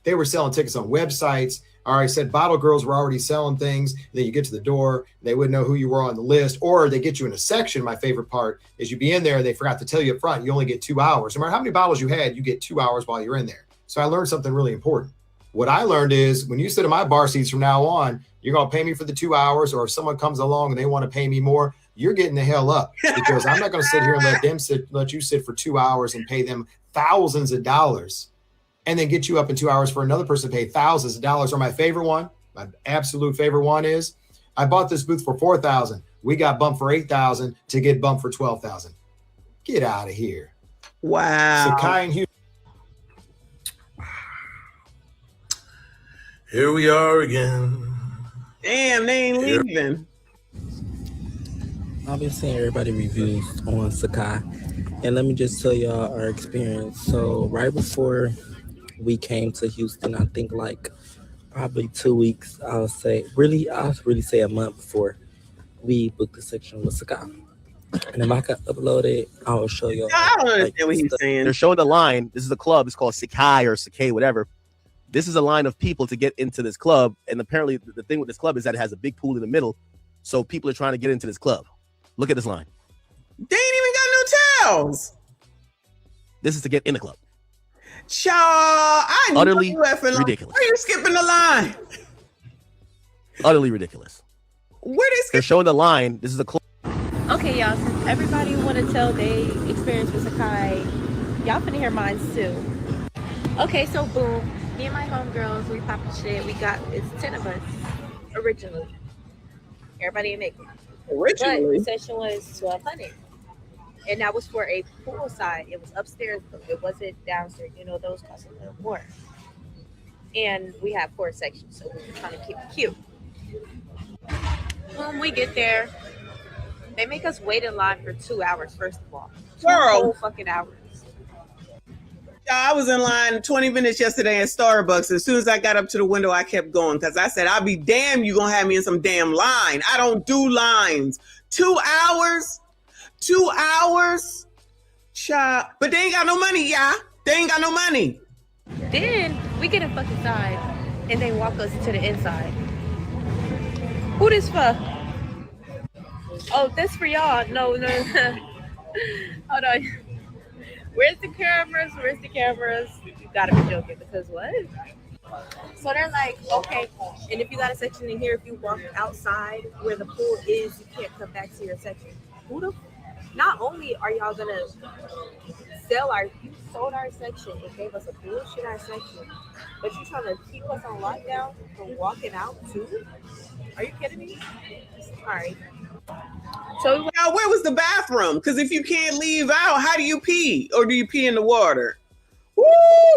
They were selling tickets on websites. Or I said bottle girls were already selling things. Then you get to the door, they wouldn't know who you were on the list, or they get you in a section. My favorite part is you be in there, they forgot to tell you up front, you only get 2 hours. No matter how many bottles you had, you get 2 hours while you're in there. So I learned something really important. What I learned is when you sit in my bar seats from now on, you're going to pay me for the 2 hours, or if someone comes along and they want to pay me more, you're getting the hell up, because I'm not going to sit here and let you sit for 2 hours and pay them thousands of dollars and then get you up in 2 hours for another person to pay thousands of dollars. Or my favorite one, my absolute favorite one is I bought this booth for $4,000. We got bumped for $8,000 to get bumped for $12,000. Get out of here. Wow. Sakai and Houston. Here we are again. Damn, they ain't leaving. I've been seeing everybody reviews on Sakai, and let me just tell y'all our experience. So right before we came to Houston, I think like probably 2 weeks, I'll really say a month before, we booked the section with Sakai. And if I could upload it, I'll show you. I don't understand what he's saying. They're showing the line. This is a club. It's called Sakai or Sakai, whatever. This is a line of people to get into this club. And apparently the thing with this club is that it has a big pool in the middle. So people are trying to get into this club. Look at this line. They ain't even got no towels. This is to get in the club. Child, I know Utterly you effing ridiculous. Why are you skipping the line? Utterly ridiculous. Where They're showing the line. This is a club. Okay, y'all, since everybody want to tell their experience with Sakai, y'all finna hear mine too. Okay, so boom, me and my homegirls, we popping shit. It's 10 of us, originally. Everybody in it. Originally? But the session was $1,200. And that was for a poolside. It was upstairs, but it wasn't downstairs. You know, those cost a little more. And we have 4 sections, so we were trying to keep it cute. When we get there, they make us wait in line for 2 hours, first of all. 2 whole fucking hours. I was in line 20 minutes yesterday at Starbucks. As soon as I got up to the window, I kept going because I said, I'll be damned you going to have me in some damn line. I don't do lines. 2 hours? 2 hours? Child. But they ain't got no money, y'all. They ain't got no money. Then we get a fucking side and they walk us to the inside. Who this for? Oh, that's for y'all. No. Hold on. Where's the cameras? You gotta be joking because what? So they're like, okay, and if you got a section in here, if you walk outside where the pool is, you can't come back to your section. Not only are y'all gonna you sold our section and gave us a bullshit our section, but you're trying to keep us on lockdown from walking out too? Are you kidding me? All right. So now, where was the bathroom? Because if you can't leave out, how do you pee? Or do you pee in the water? Woo!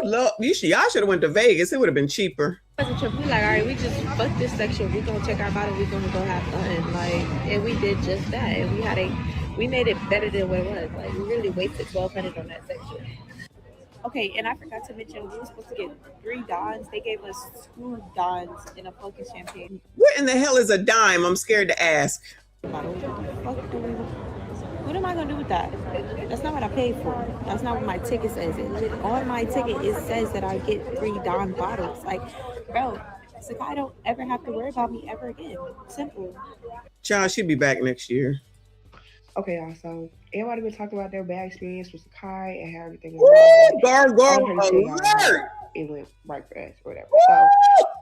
Look, y'all should have went to Vegas. It would have been cheaper. We like, all right, we just fuck this section. We gonna check our bottle. We gonna go have fun. Like, and we did just that. And we made it better than what it was. Like, we really wasted $1,200 on that section. Okay, and I forgot to mention we were supposed to get 3 Dons. They gave us 2 Dons in a fucking champagne. What in the hell is a dime? I'm scared to ask. What am I gonna do with that? That's not what I paid for. That's not what my ticket says. On my ticket, it says that I get 3 Don bottles. Like, bro, Sakai don't ever have to worry about me ever again. Simple. Child, she'll be back next year. Okay, y'all. So everybody been talking about their bad experience with Sakai and how everything went. Alert! It went right for us or whatever.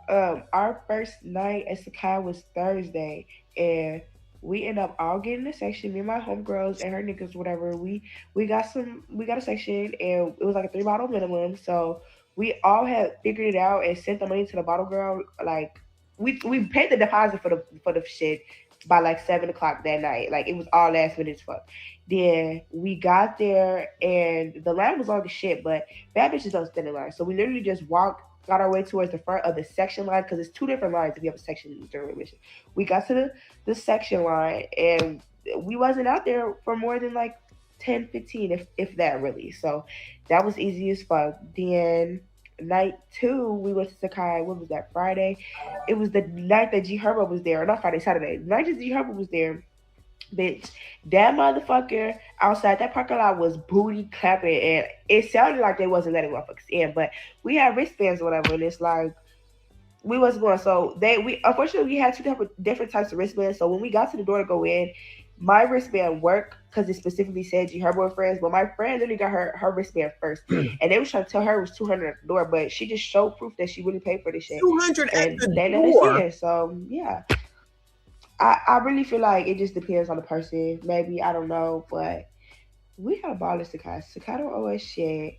So our first night at Sakai was Thursday, and we end up all getting a section. Me and my homegirls and her niggas, whatever. We got a section, and it was like a 3-bottle minimum. So we all had figured it out and sent the money to the bottle girl. Like we paid the deposit for the shit by like 7 o'clock that night. Like it was all last minute as fuck. Then we got there and the line was long as shit, but bad bitches don't stand in line. So we literally just got our way towards the front of the section line because it's 2 different lines if you have a section during admission. We got to the section line and we wasn't out there for more than like 10, 15, if that really. So that was easy as fuck. Then night 2, we went to Sakai. What was that, Friday? It was the night that G Herbo was there. Not Friday, Saturday. The night that G Herbo was there, bitch, that motherfucker outside that parking lot was booty clapping, and it sounded like they wasn't letting motherfuckers in, but we had wristbands or whatever, and it's like we wasn't going. So we unfortunately we had 2 different types of wristbands. So when we got to the door to go in, my wristband worked because it specifically said G Herbo and Friends, but my friend literally got her wristband first, and they was trying to tell her it was $200 at the door, but she just showed proof that she really paid for this shit. $200 at the they door. Let us in. So yeah. I really feel like it just depends on the person. Maybe, I don't know, but we had a ball at Sakai. Sakai don't owe us shit.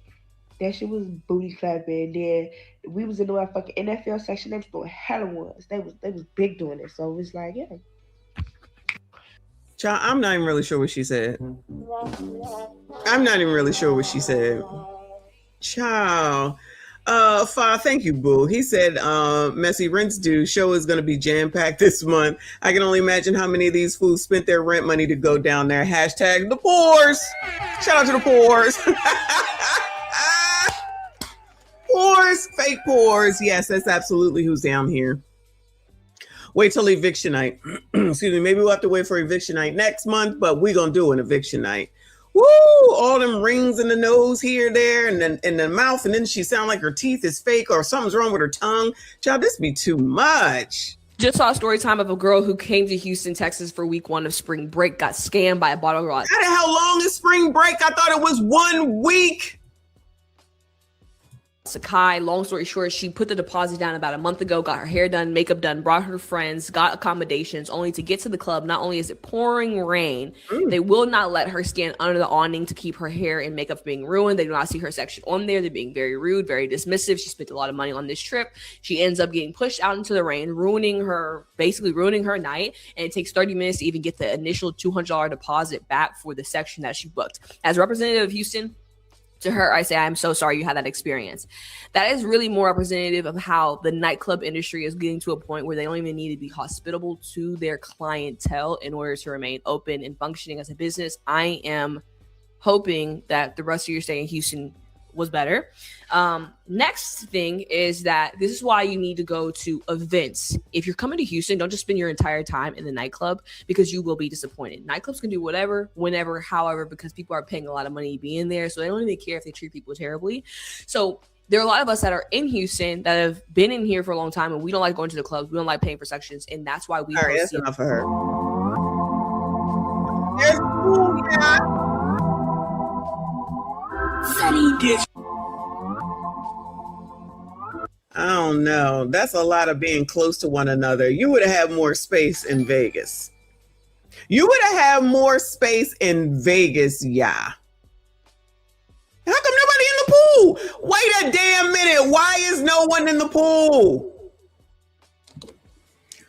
That shit was booty clapping. Then we was in the motherfucking NFL section. They was doing hella ones. They was big doing it. So it was like, yeah. Child, I'm not even really sure what she said. I'm not even really sure what she said. Child. Thank you, boo. He said, Messy Rents Due show is going to be jam-packed this month. I can only imagine how many of these fools spent their rent money to go down there. Hashtag the poors. Shout out to the poors. Poors, fake poors. Yes, that's absolutely who's down here. Wait till eviction night. Excuse me. Maybe we'll have to wait for eviction night next month, but we're going to do an eviction night. Woo! All them rings in the nose here, there, and then in the mouth, and then she sound like her teeth is fake or something's wrong with her tongue. Child, this be too much. Just saw a story time of a girl who came to Houston, Texas for week 1 of spring break, got scammed by a bottle girl. How long is spring break? I thought it was 1 week. Sakai, long story short, she put the deposit down about a month ago, got her hair done, makeup done, brought her friends, got accommodations, only to get to the club. Not only is it pouring rain, they will not let her stand under the awning to keep her hair and makeup from being ruined. They do not see her section on there. They're being very rude, very dismissive. She spent a lot of money on this trip. She ends up getting pushed out into the rain, basically ruining her night. And it takes 30 minutes to even get the initial $200 deposit back for the section that she booked. As a representative of Houston, to her, I say, I'm so sorry you had that experience. That is really more representative of how the nightclub industry is getting to a point where they don't even need to be hospitable to their clientele in order to remain open and functioning as a business. I am hoping that the rest of your stay in Houston was better. Next thing is that this is why you need to go to events. If you're coming to Houston, don't just spend your entire time in the nightclub, because you will be disappointed. Nightclubs can do whatever, whenever, however, because people are paying a lot of money being there, so they don't even care if they treat people terribly. So there are a lot of us that are in Houston that have been in here for a long time, and we don't like going to the clubs. We don't like paying for sections, and that's why we. All right, that's enough for her. There's Pooh, yeah. I don't know. That's a lot of being close to one another. You would have had more space in Vegas. You would have had more space in Vegas, yeah. How come nobody in the pool? Wait a damn minute. Why is no one in the pool?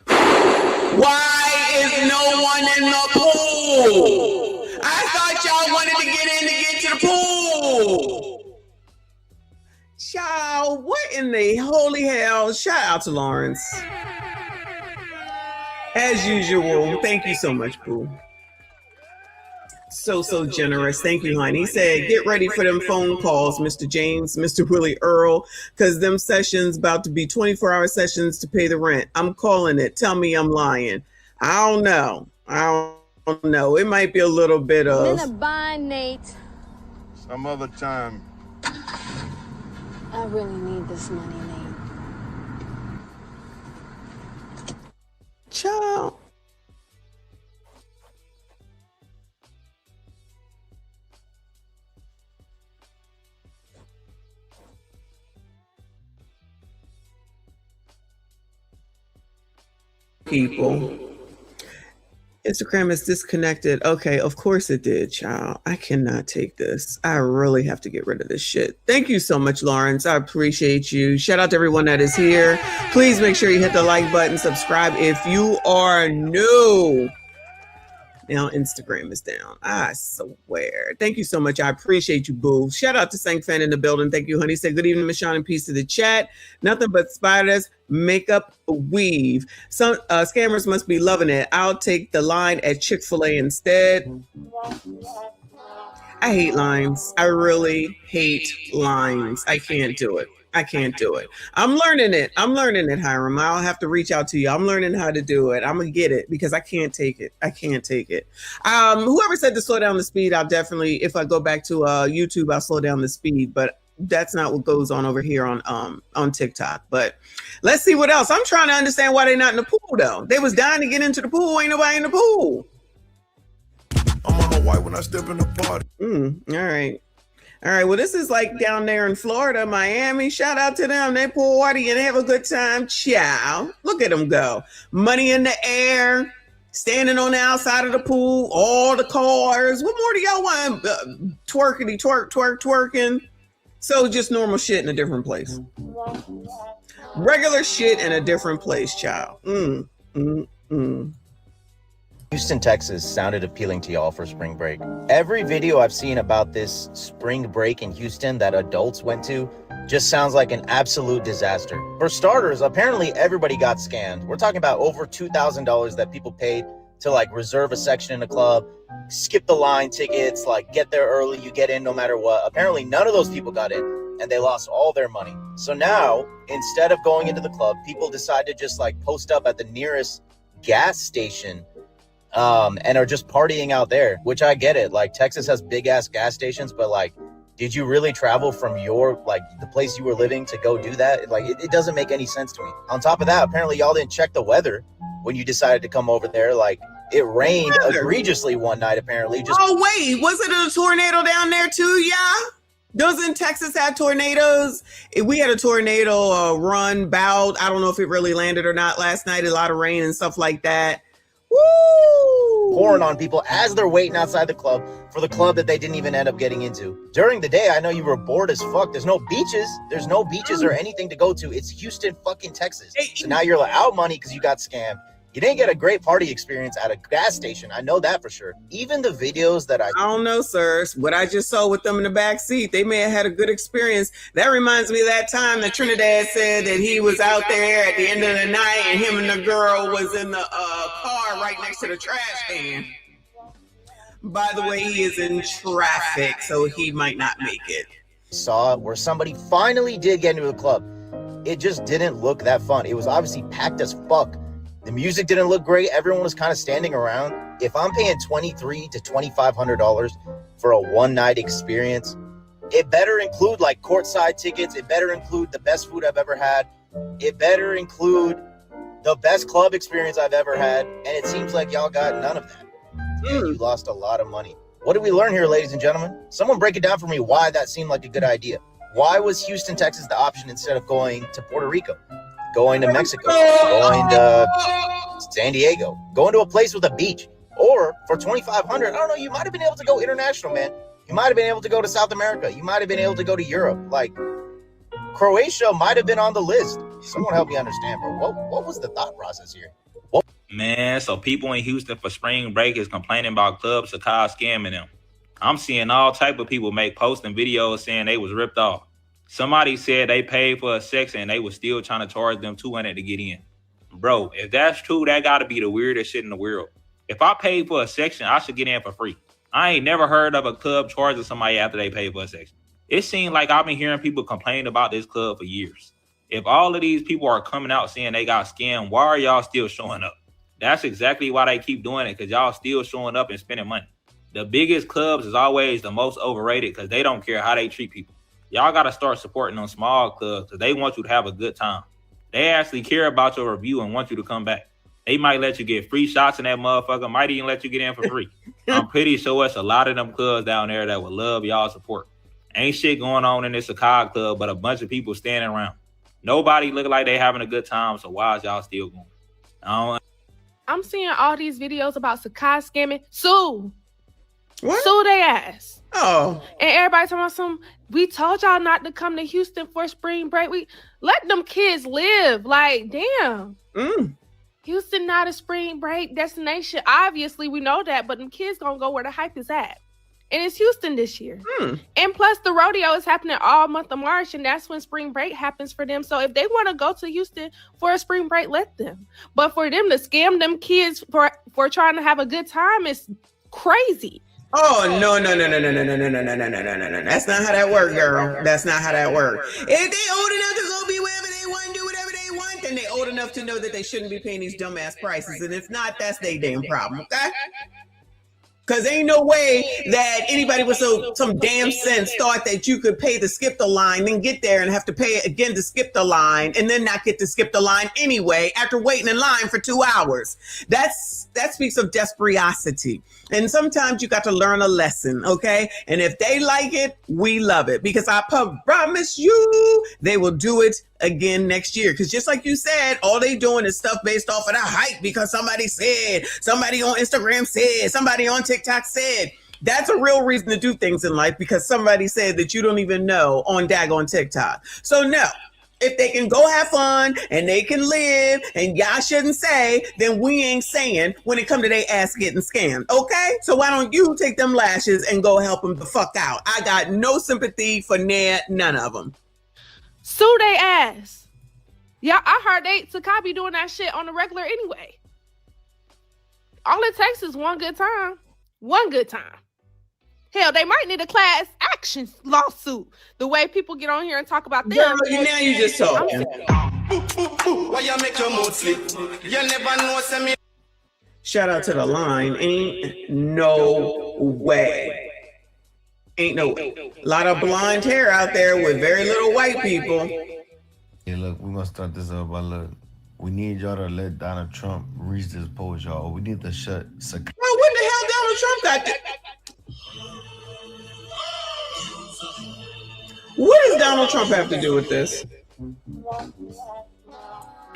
Why is no one in the pool? I thought y'all wanted to get in to get to the pool. Child, what in the holy hell? Shout out to Lawrence. As usual, thank you so much, Pooh. So generous. Thank you, honey. He said, get ready for them phone calls, Mr. James, Mr. Willie Earl, because them sessions about to be 24-hour sessions to pay the rent. I'm calling it. Tell me I'm lying. I don't know. I don't know. It might be a little bit of... I'm in a bind, Nate. Some other time. I really need this money, Nate. Child. People. Instagram is disconnected. Okay, of course it did, child. I cannot take this. I really have to get rid of this shit. Thank you so much, Lawrence. I appreciate you. Shout out to everyone that is here. Please make sure you hit the like button, subscribe if you are new. Now Instagram is down. I swear. Thank you so much. I appreciate you, boo. Shout out to Sank Fan in the building. Thank you, honey. Say good evening, Michonne, and peace to the chat. Nothing but spiders, makeup, weave. Some scammers must be loving it. I'll take the line at Chick-fil-A instead. I hate lines. I really hate lines. I can't do it. I can't do it. I'm learning it. Hiram. I'll have to reach out to you. I'm learning how to do it. I'm going to get it because I can't take it. Whoever said to slow down the speed, I'll definitely, if I go back to YouTube, I'll slow down the speed, but that's not what goes on over here on TikTok. But let's see what else. I'm trying to understand why they're not in the pool though. They was dying to get into the pool. Ain't nobody in the pool. I'm on my white when I step in the party. All right. Well, this is like down there in Florida, Miami. Shout out to them. They party and have a good time. Ciao. Look at them go. Money in the air, standing on the outside of the pool, all the cars. What more do y'all want? Twerking. So just normal shit in a different place. Regular shit in a different place, child. Houston, Texas sounded appealing to y'all for spring break. Every video I've seen about this spring break in Houston that adults went to just sounds like an absolute disaster. For starters, apparently everybody got scammed. We're talking about over $2,000 that people paid to like reserve a section in a club, skip the line tickets, like get there early, you get in no matter what. Apparently none of those people got in and they lost all their money. So now, instead of going into the club, people decide to just like post up at the nearest gas station and are just partying out there, which I get it. Like Texas has big ass gas stations, but like, did you really travel from your, like the place you were living to go do that? Like, it doesn't make any sense to me. On top of that, apparently y'all didn't check the weather when you decided to come over there. Like it rained egregiously one night, apparently. Oh wait, wasn't it a tornado down there too? Yeah. Doesn't Texas have tornadoes? We had a tornado run bout. I don't know if it really landed or not last night. A lot of rain and stuff like that. Woo! Pouring on people as they're waiting outside the club for the club that they didn't even end up getting into. During the day, I know you were bored as fuck. There's no beaches or anything to go to. It's Houston fucking Texas. So now you're like out money because you got scammed. You didn't get a great party experience at a gas station. I know that for sure. Even the videos that I don't know, sir. What I just saw with them in the back seat, they may have had a good experience. That reminds me of that time that Trinidad said that he was out there at the end of the night and him and the girl was in the car right next to the trash can. By the way, he is in traffic, so he might not make it. saw where somebody finally did get into a club, it just didn't look that fun. It was obviously packed as fuck. The music didn't look great. Everyone was kind of standing around. If I'm paying $2,300 to $2,500 for a one-night experience, it better include like courtside tickets. It better include the best food I've ever had. It better include the best club experience I've ever had. And it seems like y'all got none of that. Yeah, you lost a lot of money. What did we learn here, ladies and gentlemen? Someone break it down for me why that seemed like a good idea. Why was Houston, Texas the option instead of going to Puerto Rico, going to Mexico, going to San Diego, going to a place with a beach? Or for $2,500, I don't know, you might have been able to go international, man. You might have been able to go to South America. You might have been able to go to Europe. Like, Croatia might have been on the list. Someone help me understand, bro. What was the thought process here? Man, so people in Houston for spring break is complaining about Club Sakai scamming them. I'm seeing all type of people make posts and videos saying they was ripped off. Somebody said they paid for a section and they was still trying to charge them $200 to get in. Bro, if that's true, that got to be the weirdest shit in the world. If I paid for a section, I should get in for free. I ain't never heard of a club charging somebody after they paid for a section. It seems like I've been hearing people complain about this club for years. If all of these people are coming out saying they got scammed, why are y'all still showing up? That's exactly why they keep doing it, because y'all still showing up and spending money. The biggest clubs is always the most overrated because they don't care how they treat people. Y'all got to start supporting them small clubs because they want you to have a good time. They actually care about your review and want you to come back. They might let you get free shots in that motherfucker, might even let you get in for free. I'm pretty sure it's a lot of them clubs down there that would love y'all support. Ain't shit going on in this Sakai club, but a bunch of people standing around. Nobody looking like they having a good time, so why is y'all still going? I'm seeing all these videos about Sakai scamming. Sue. What? Sue they ass. Oh. And everybody talking about some, we told y'all not to come to Houston for spring break. We let them kids live. Like, damn. Houston not a spring break destination. Obviously, we know that, but them kids gonna go where the hype is at. And it's Houston this year. And plus, the rodeo is happening all month of March, and that's when spring break happens for them. So if they want to go to Houston for a spring break, let them. But for them to scam them kids for trying to have a good time is crazy. Oh, no. That's not how that works, girl. That's not how that works. If they old enough to go be wherever they want, do whatever they want, then they old enough to know that they shouldn't be paying these dumbass prices. And if not, that's their damn problem, okay? Because ain't no way that anybody with some damn sense thought that you could pay to skip the line, then get there and have to pay again to skip the line, and then not get to skip the line anyway after waiting in line for 2 hours. That speaks of desperosity. And sometimes you got to learn a lesson, okay? And if they like it, we love it. Because I promise you, they will do it again next year. Because just like you said, all they doing is stuff based off of the hype because somebody said, somebody on Instagram said, somebody on TikTok said. That's a real reason to do things in life because somebody said that you don't even know on daggone TikTok. So no. If they can go have fun and they can live and y'all shouldn't say, then we ain't saying when it come to their ass getting scammed. Okay? So why don't you take them lashes and go help them the fuck out? I got no sympathy for none of them. Sue they ass. Yeah, I heard Sakai be doing that shit on the regular anyway. All it takes is one good time. One good time. Hell, they might need a class action lawsuit. The way people get on here and talk about them. Girl, now you just talking. Shout out to the line. Ain't no way. Ain't no way. A lot of blonde hair out there with very little white people. Hey, look, we're going to start this up by look. We need y'all to let Donald Trump reach this post, y'all. We need to shut Sakai. Well, what the hell Donald Trump got to... What does Donald Trump have to do with this?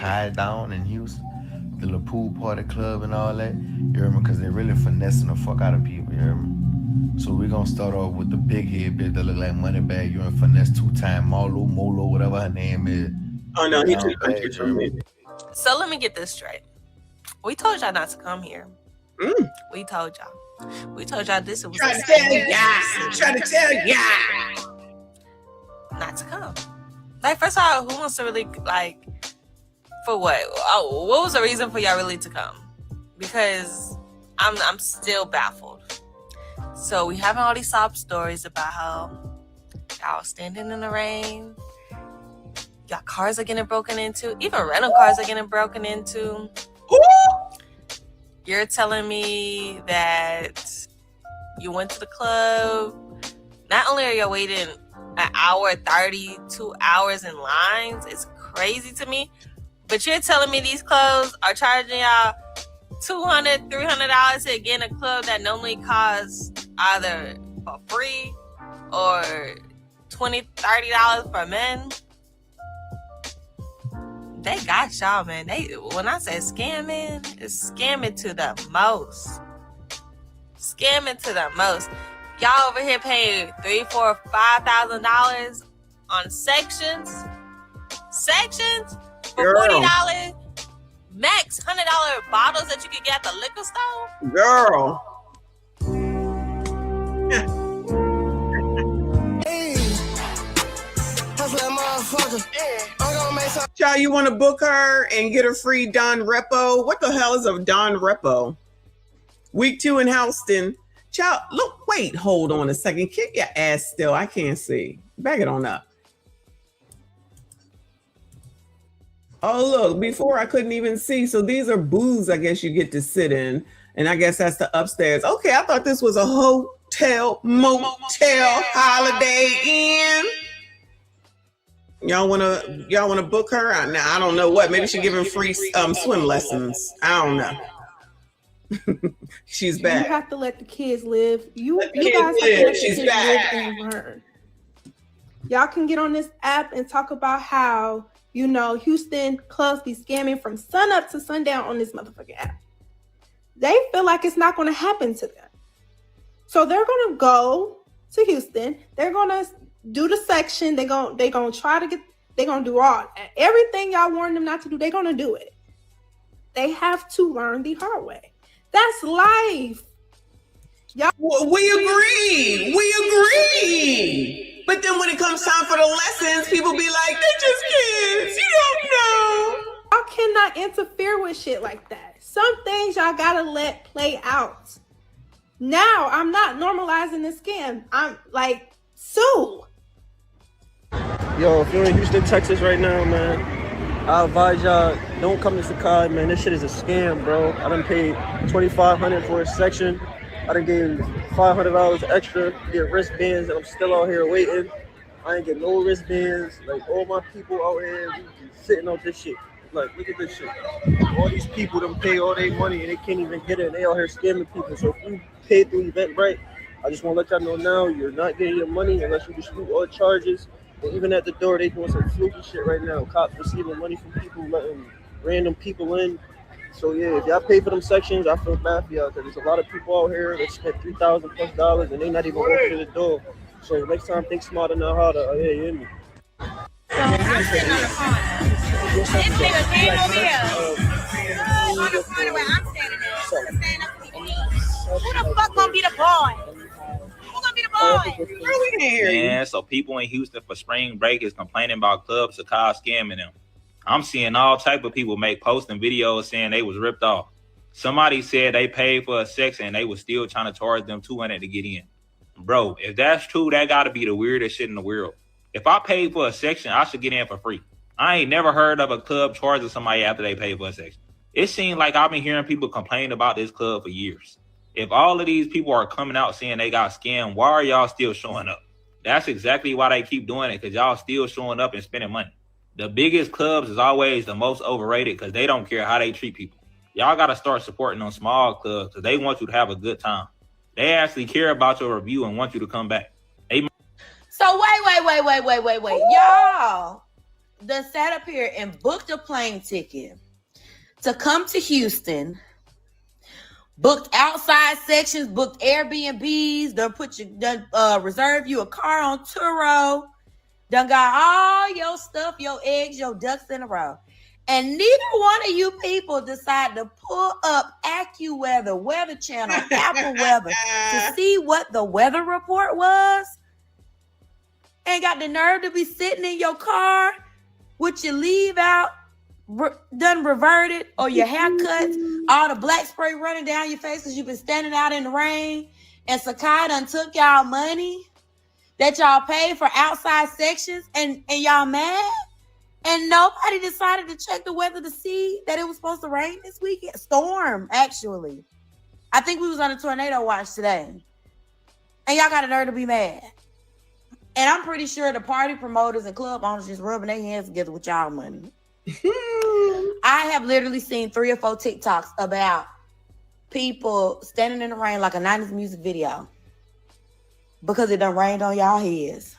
Hide down in Houston, the little pool party club and all that. You hear me? Because they're really finessing the fuck out of people. You hear me? So we're going to start off with the big head bitch that look like Moneybag. You're in finesse 2-time Molo, whatever her name is. Oh, no, he too country for me. So let me get this straight. We told y'all not to come here. We told y'all. We told y'all this was Try to tell ya. Not to come. Like, first of all, who wants to really, like, for what? Oh, what was the reason for y'all really to come? Because I'm still baffled. So we having all these sob stories about how y'all standing in the rain. Y'all cars are getting broken into. Even rental cars are getting broken into. You're telling me that you went to the club. Not only are you waiting an hour, 32 hours in lines, it's crazy to me. But you're telling me these clubs are charging y'all $200, $300 to get in a club that normally costs either for free or $20, $30 for men. They got y'all, man. When I say scamming, it's scamming to the most. Scamming to the most. Y'all over here paying $3,000, $4,000, $5,000 on sections for $40, max $100 bottles that you could get at the liquor store. Girl. Child, you want to book her and get a free Don Repo? What the hell is a Don Repo? Week 2 in Houston. Child, look, wait, hold on a second. Kick your ass still. I can't see. Back it on up. Oh, look, before I couldn't even see. So these are booths, I guess you get to sit in. And I guess that's the upstairs. Okay, I thought this was a hotel, motel, Holiday Inn. Y'all wanna book her? Now I don't know what. Maybe she's giving free swim lessons. I don't know. She's back. You have to let the kids live. You guys live. have to let the She's kids back. live and learn. Y'all can get on this app and talk about how, Houston clubs be scamming from sun up to sundown on this motherfucking app. They feel like it's not going to happen to them. So they're going to go to Houston. They're going to do the section. They're going to do everything y'all warned them not to do. They're going to do it. They have to learn the hard way. That's life. We agree. But then when it comes time for the lessons, people be like, they're just kids. You don't know. Y'all cannot interfere with shit like that. Some things y'all gotta let play out. Now, I'm not normalizing the scam. I'm like, sue. Yo, if you're in Houston, Texas right now, man, I advise y'all, don't come to Sakai, man. This shit is a scam, bro. I done paid $2,500 for a section. I done gave $500 extra to get wristbands, and I'm still out here waiting. I ain't get no wristbands. Like, all my people out here sitting on this shit. Like, look at this shit. All these people done pay all their money, and they can't even get it, and they out here scamming people. So if you pay through Eventbrite, I just want to let y'all know now, you're not getting your money unless you dispute all charges. And even at the door, they doing some fluky shit right now. Cops receiving money from people, letting random people in. So yeah, if y'all pay for them sections, I feel bad for y'all because there's a lot of people out here that spent $3,000+ and they not even walking to the door. So next time, think smarter, not harder. Oh yeah, you hear me? I'm sitting on the corner. This nigga came over here. On the corner where I'm standing at. Stand up to me. Who the fuck gonna be the boy? Who gonna be the boy? Man, so people in Houston for spring break is complaining about Club Sakai scamming them. I'm seeing all type of people make posts and videos saying they was ripped off. Somebody said they paid for a section and they was still trying to charge them $200 to get in. Bro, if that's true, that gotta be the weirdest shit in the world. If I paid for a section, I should get in for free. I ain't never heard of a club charging somebody after they paid for a section. It seems like I've been hearing people complain about this club for years. If all of these people are coming out saying they got scammed, why are y'all still showing up? That's exactly why they keep doing it, because y'all still showing up and spending money. The biggest clubs is always the most overrated because they don't care how they treat people. Y'all got to start supporting those small clubs because they want you to have a good time. They actually care about your review and want you to come back. So wait. Y'all done sat up here and booked a plane ticket to come to Houston, booked outside sections, booked Airbnbs, done reserve you a car on Turo, done got all your stuff, your eggs, your ducks in a row. And neither one of you people decide to pull up AccuWeather, Weather Channel, Apple Weather to see what the weather report was. And got the nerve to be sitting in your car with your leave out done reverted or your haircuts, all the black spray running down your face because you've been standing out in the rain, and Sakai done took y'all money. that y'all paid for outside sections and y'all mad? And nobody decided to check the weather to see that it was supposed to rain this weekend. Storm, actually. I think we was on a tornado watch today. And y'all got a nerve to be mad. And I'm pretty sure the party promoters and club owners just rubbing their hands together with y'all money. I have literally seen 3 or 4 TikToks about people standing in the rain like a 90s music video. Because it done rained on y'all heads.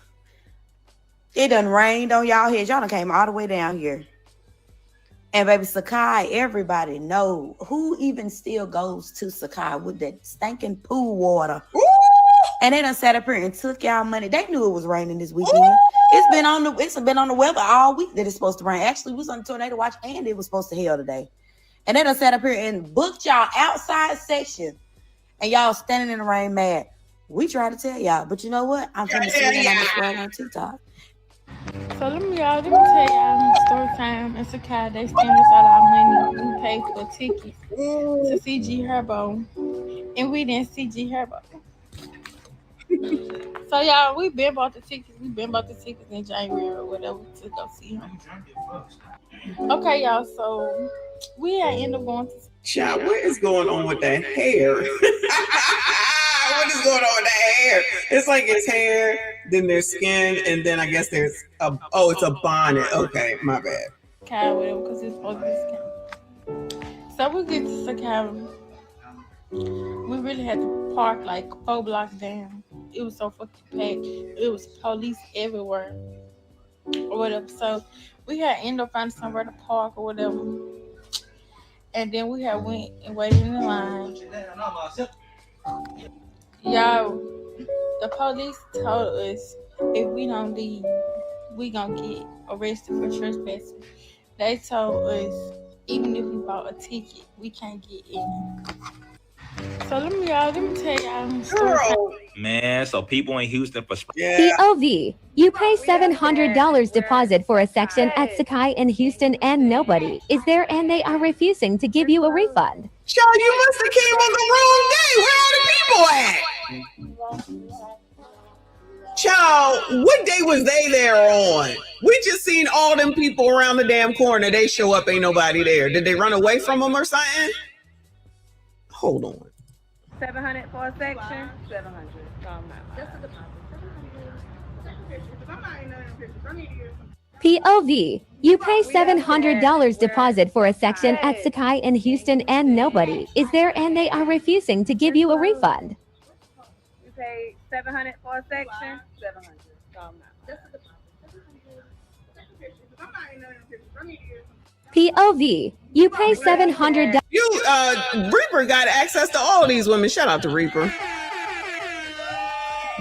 It done rained on y'all heads. Y'all done came all the way down here. And baby, Sakai, everybody know who even still goes to Sakai with that stinking pool water. Ooh! And they done sat up here and took y'all money. They knew it was raining this weekend. Ooh! It's been on the weather all week that it's supposed to rain. Actually, we was on the tornado watch and it was supposed to hail today. And they done sat up here and booked y'all outside section. And y'all standing in the rain mad. We try to tell y'all, but you know what? I'm finna see it on the scroll on TikTok. So let me tell y'all story time. It's a car. They spend us all our money. We paid for tickets to see G Herbo, and we didn't see G Herbo. So y'all, we been bought the tickets. We been bought the tickets in January or whatever to go see him. Okay, y'all. So we end up going to. Child, what is going on with that hair? What is going on with that hair? It's like his hair, then there's skin, and then I guess there's it's a bonnet. Okay, my bad. Sakai with him because it's supposed to be skin. So we get to Sakai. We really had to park like 4 blocks down. It was so fucking packed. It was police everywhere or whatever. So we had to end up finding somewhere to park or whatever. And then we had went and waited in the line. Y'all, the police told us if we don't leave, we gonna get arrested for trespassing. They told us even if we bought a ticket, we can't get in. So let me tell y'all a story. Man, so people in Houston for POV. You pay $700 deposit for a section at Sakai in Houston and nobody is there and they are refusing to give you a refund. Child, you must have came on the wrong day. Where are the people at? Child, what day was they there on? We just seen all them people around the damn corner. They show up, ain't nobody there. Did they run away from them or something? Hold on. 700 for a section. 700. POV. You pay $700 deposit for a section at Sakai in Houston and nobody is there and they are refusing to give you a refund. You pay 700 for a section. 700. POV. You pay $700. Reaper got access to all these women. Shout out to Reaper.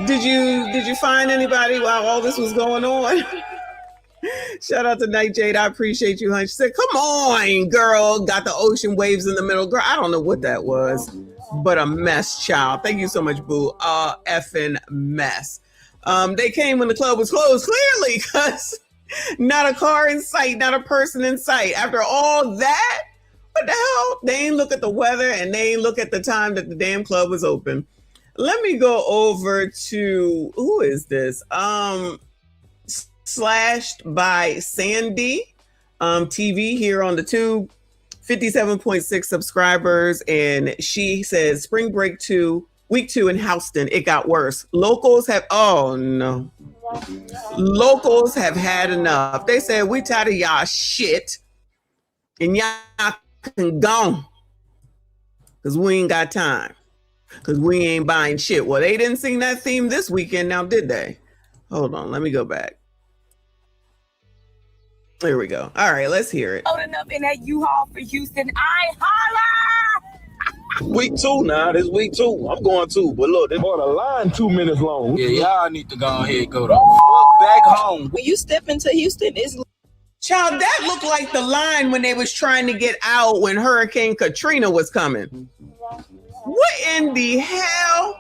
Did you find anybody while all this was going on? Shout out to Nightjade. I appreciate you, honey. She said, come on, girl. Got the ocean waves in the middle. Girl, I don't know what that was, but a mess, child. Thank you so much, boo. Effing mess. They came when the club was closed, clearly, because not a car in sight, not a person in sight. After all that, what the hell? They ain't look at the weather and they ain't look at the time that the damn club was open. Let me go over to, who is this? Slashed by Sandy TV here on the tube. 57.6 subscribers. And she says, Spring Break 2, week 2 in Houston, it got worse. Locals have, oh no. Locals have had enough. They said, we tired of y'all shit. And y'all can go. Because we ain't got time. Because we ain't buying shit. Well, they didn't sing that theme this weekend now, did they? Hold on, let me go back. There we go. All right, let's hear it. Loading up in that U-Haul for Houston. I holla! Week 2 now. This week 2. I'm going too. But look, they bought a line 2 minutes long. Yeah, y'all need to go ahead and go the fuck back home. When you step into Houston, it's... Child, that looked like the line when they was trying to get out when Hurricane Katrina was coming. What in the hell?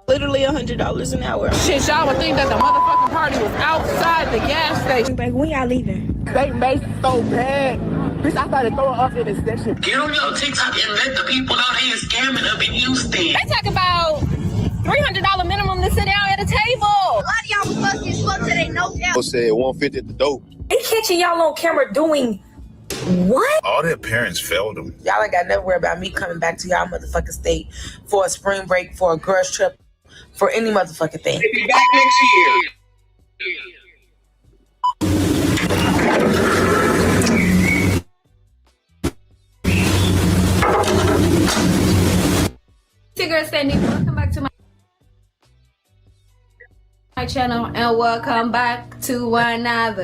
Literally $100 an hour. Shit, y'all would think that the motherfucking party was outside the gas station. Like, when y'all leaving? They made so bad. Bitch, I started throwing up in this section. Get on your TikTok and let the people know they is scamming up in Houston. They talk about $300 minimum to sit down at a table. Said 150 at the dope. They catching y'all on camera doing what? All their parents failed them. Y'all ain't got never worry about me coming back to y'all motherfucking state for a spring break, for a girls trip, for any motherfucking thing. Be back next year. It's your girl Sandy. Welcome back to my channel and welcome back to another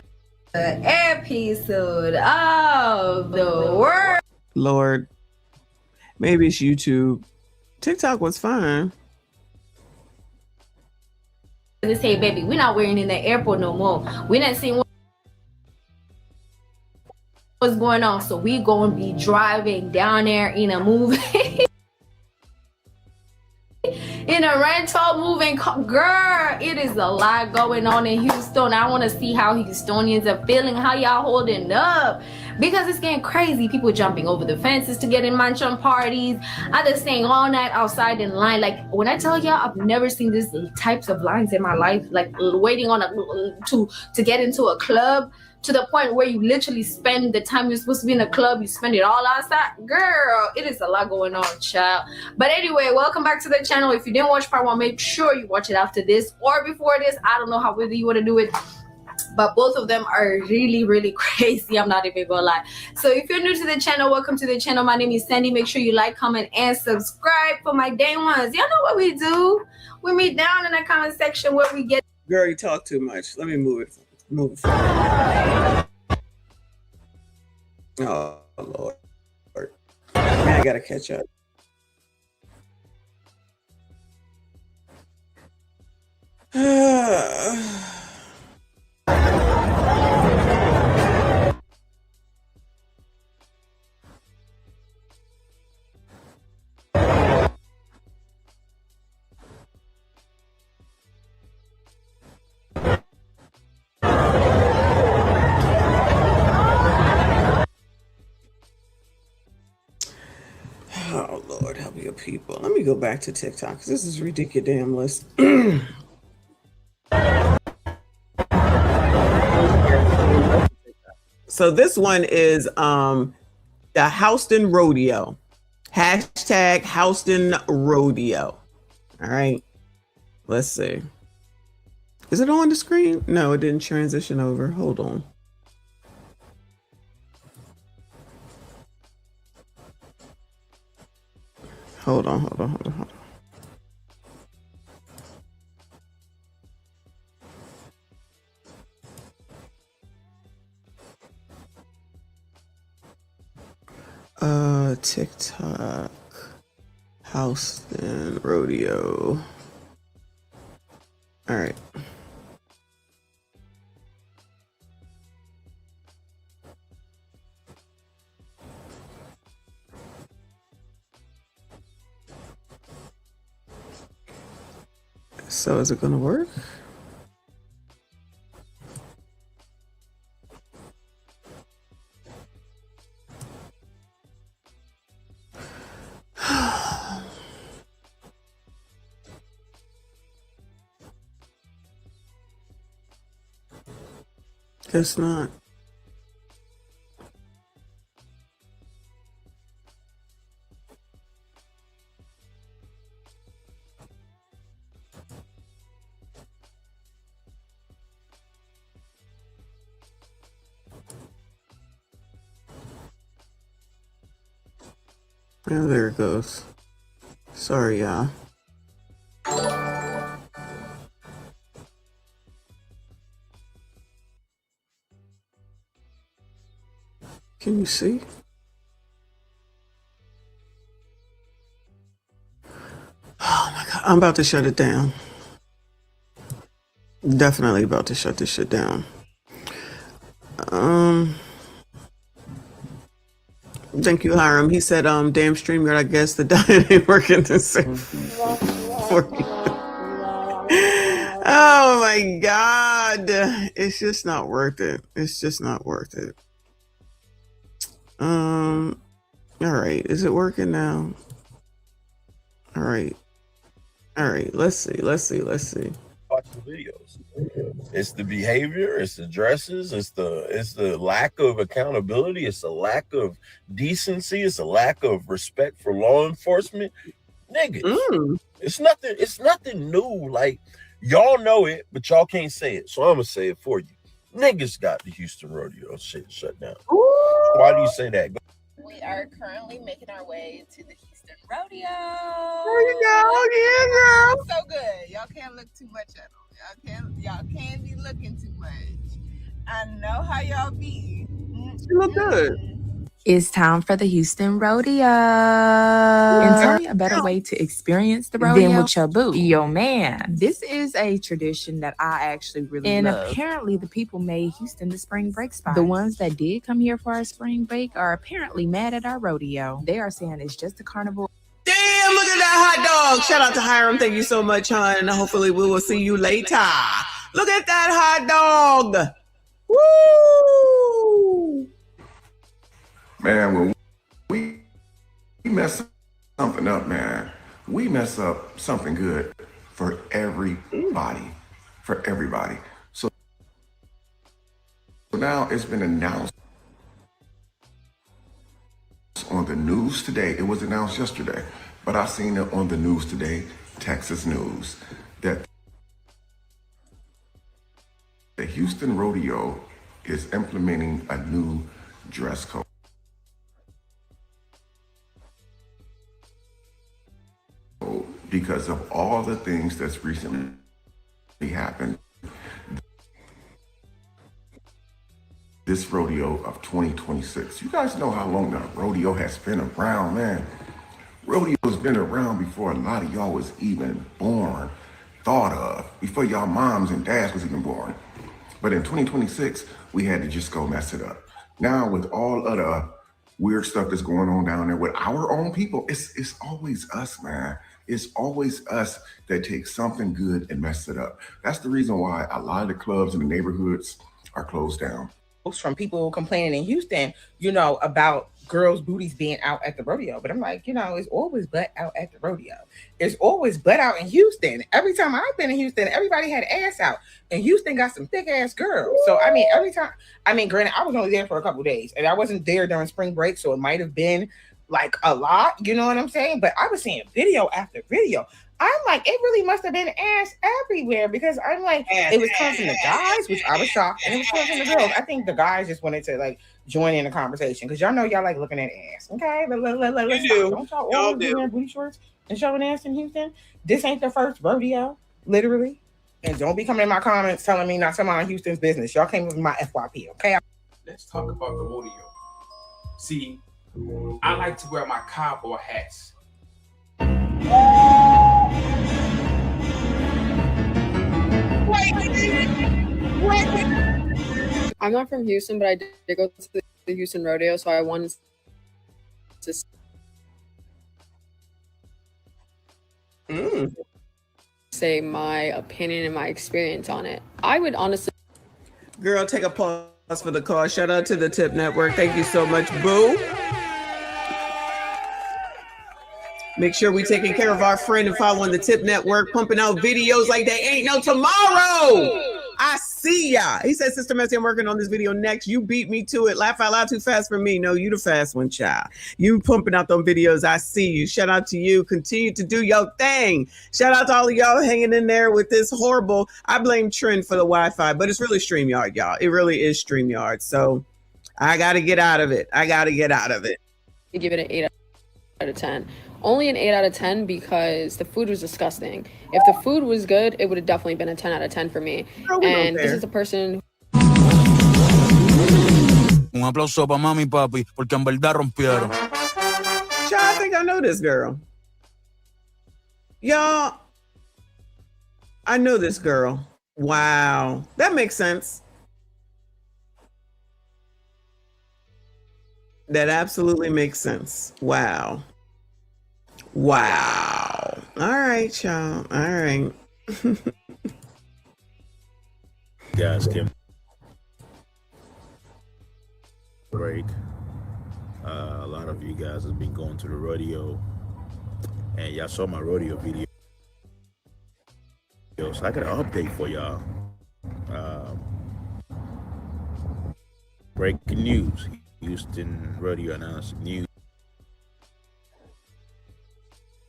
episode of the world. Lord, maybe it's YouTube. TikTok was fine. They say, baby, we're not wearing in the airport no more. We didn't see what's going on, so we gonna be driving down there in a movie. In a rental moving car. Girl, it is a lot going on in Houston. I want to see how Houstonians are feeling, how y'all holding up, because it's getting crazy. People jumping over the fences to get in mansion parties. Others staying all night outside in line. Like, when I tell y'all, I've never seen these types of lines in my life, like waiting on to get into a club, to the point where you literally spend the time you're supposed to be in a club, you spend it all outside. Girl, it is a lot going on, child. But anyway, welcome back to the channel. If you didn't watch part 1, make sure you watch it after this or before this. I don't know how whether you want to do it, but both of them are really, really crazy. I'm not even gonna lie. So if you're new to the channel, welcome to the channel. My name is Sandy. Make sure you like, comment, and subscribe for my day ones. Y'all know what we do. We meet down in the comment section where we get. Girl, you talk too much. Let me move it. Move it forward. Oh, Lord. Man, I gotta catch up. Oh, Lord, help your people. Let me go back to TikTok because this is ridiculous damn list. So this one is the Houston Rodeo. Hashtag Houston Rodeo. All right. Let's see. Is it on the screen? No, it didn't transition over. Hold on. Hold on. TikTok, Houston Rodeo. All right. So is it gonna work? Guess not. Oh, there it goes. Sorry, y'all. Can you see? Oh my God, I'm about to shut it down. Definitely about to shut this shit down. Thank you, Hiram. He said, damn StreamYard, I guess the diet ain't working the same for you. Oh my God. It's just not worth it. It's just not worth it. All right. Is it working now? All right. Let's see. Watch the videos. It's the behavior, it's the dresses, it's the lack of accountability, it's the lack of decency, it's a lack of respect for law enforcement. Niggas, it's nothing new. Like, y'all know it, but y'all can't say it. So I'm gonna say it for you. Niggas got the Houston rodeo shit shut down. Why do you say that? We are currently making our way to the Houston rodeo. There you go, yeah, girl. So good. Y'all can't look too much at them. Y'all can't be looking too much. I know how y'all be. You look good. It's time for the Houston rodeo. And tell me a better way to experience the rodeo than with your boo, your man. This is a tradition that I actually really love. And apparently the people made Houston the spring break spot. The ones that did come here for our spring break are apparently mad at our rodeo. They are saying it's just a carnival. Damn, look at that hot dog. Shout out to Hiram. Thank you so much, hon. Hopefully we will see you later. Look at that hot dog. Woo! Man, when we mess something up, man, we mess up something good for everybody. For everybody. So now it's been announced on the news today. It was announced yesterday, but I seen it on the news today, Texas News, that the Houston Rodeo is implementing a new dress code. Because of all the things that's recently happened, this rodeo of 2026. You guys know how long the rodeo has been around, man. Rodeo's been around before a lot of y'all was even born, thought of, before y'all moms and dads was even born. But in 2026, we had to just go mess it up. Now with all of the weird stuff that's going on down there with our own people, it's always us, man. It's always us that take something good and mess it up. That's the reason why a lot of the clubs in the neighborhoods are closed down. From people complaining in Houston, about girls' booties being out at the rodeo. But I'm like, it's always butt out at the rodeo. It's always butt out in Houston. Every time I've been in Houston, everybody had ass out. And Houston got some thick ass girls. So, every time, granted, I was only there for a couple of days and I wasn't there during spring break. So it might have been like a lot, you know what I'm saying? But I was seeing video after video. I'm like, it really must have been ass everywhere because I'm like, it was coming from the guys, which I was shocked, and it was coming from the girls. I think the guys just wanted to like join in the conversation because y'all know y'all like looking at ass. Okay, let's do. Don't y'all all be wearing booty shorts and showing ass in Houston? This ain't the first rodeo, literally. And don't be coming in my comments telling me not to mind Houston's business. Y'all came with my FYP, okay? Let's talk about the rodeo. See, I like to wear my cowboy hats. I'm not from Houston, but I did go to the Houston rodeo, so I wanted to say my opinion and my experience on it. I would honestly... Girl, take a pause for the call. Shout out to the Tip Network. Thank you so much, boo. Make sure we taking care of our friend and following the Tip Network, pumping out videos like they ain't no tomorrow. I see ya. He said, Sister Messi, I'm working on this video next. You beat me to it. Laugh out loud too fast for me. No, you the fast one, child. You pumping out them videos. I see you. Shout out to you. Continue to do your thing. Shout out to all of y'all hanging in there with this horrible, I blame Trend for the Wi-Fi, but it's really StreamYard, y'all. It really is StreamYard. So I got to get out of it. You give it an 8 out of 10. Only an 8 out of 10 because the food was disgusting. If the food was good, it would have definitely been a 10 out of 10 for me. And this is a person. Un aplauso para mami y papi, porque en verdad rompieron. I think I know this girl. Y'all, I know this girl. Wow. That makes sense. That absolutely makes sense. Wow. Wow. All right, y'all. All right. Guys, Kim. Break. A lot of you guys have been going to the rodeo, and y'all saw my rodeo video. So I got an update for y'all. Breaking news. Houston rodeo announced new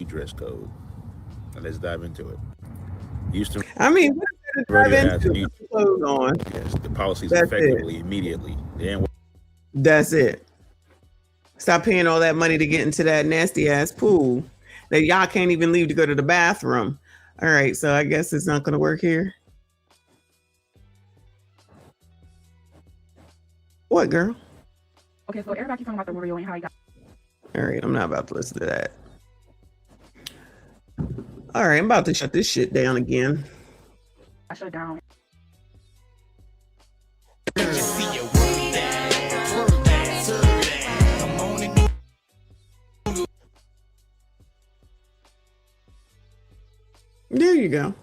dress code. Now let's dive into it. Houston. I mean, what is that to dive into? Clothes on. Yes, the policies That's effectively, it. immediately. That's it. Stop paying all that money to get into that nasty ass pool that y'all can't even leave to go to the bathroom. All right, so I guess it's not going to work here. What, girl? Okay, so everybody keeps talking about the rodeo and how he got. All right, I'm not about to listen to that. All right, I'm about to shut this shit down again. I shut it down. There you go.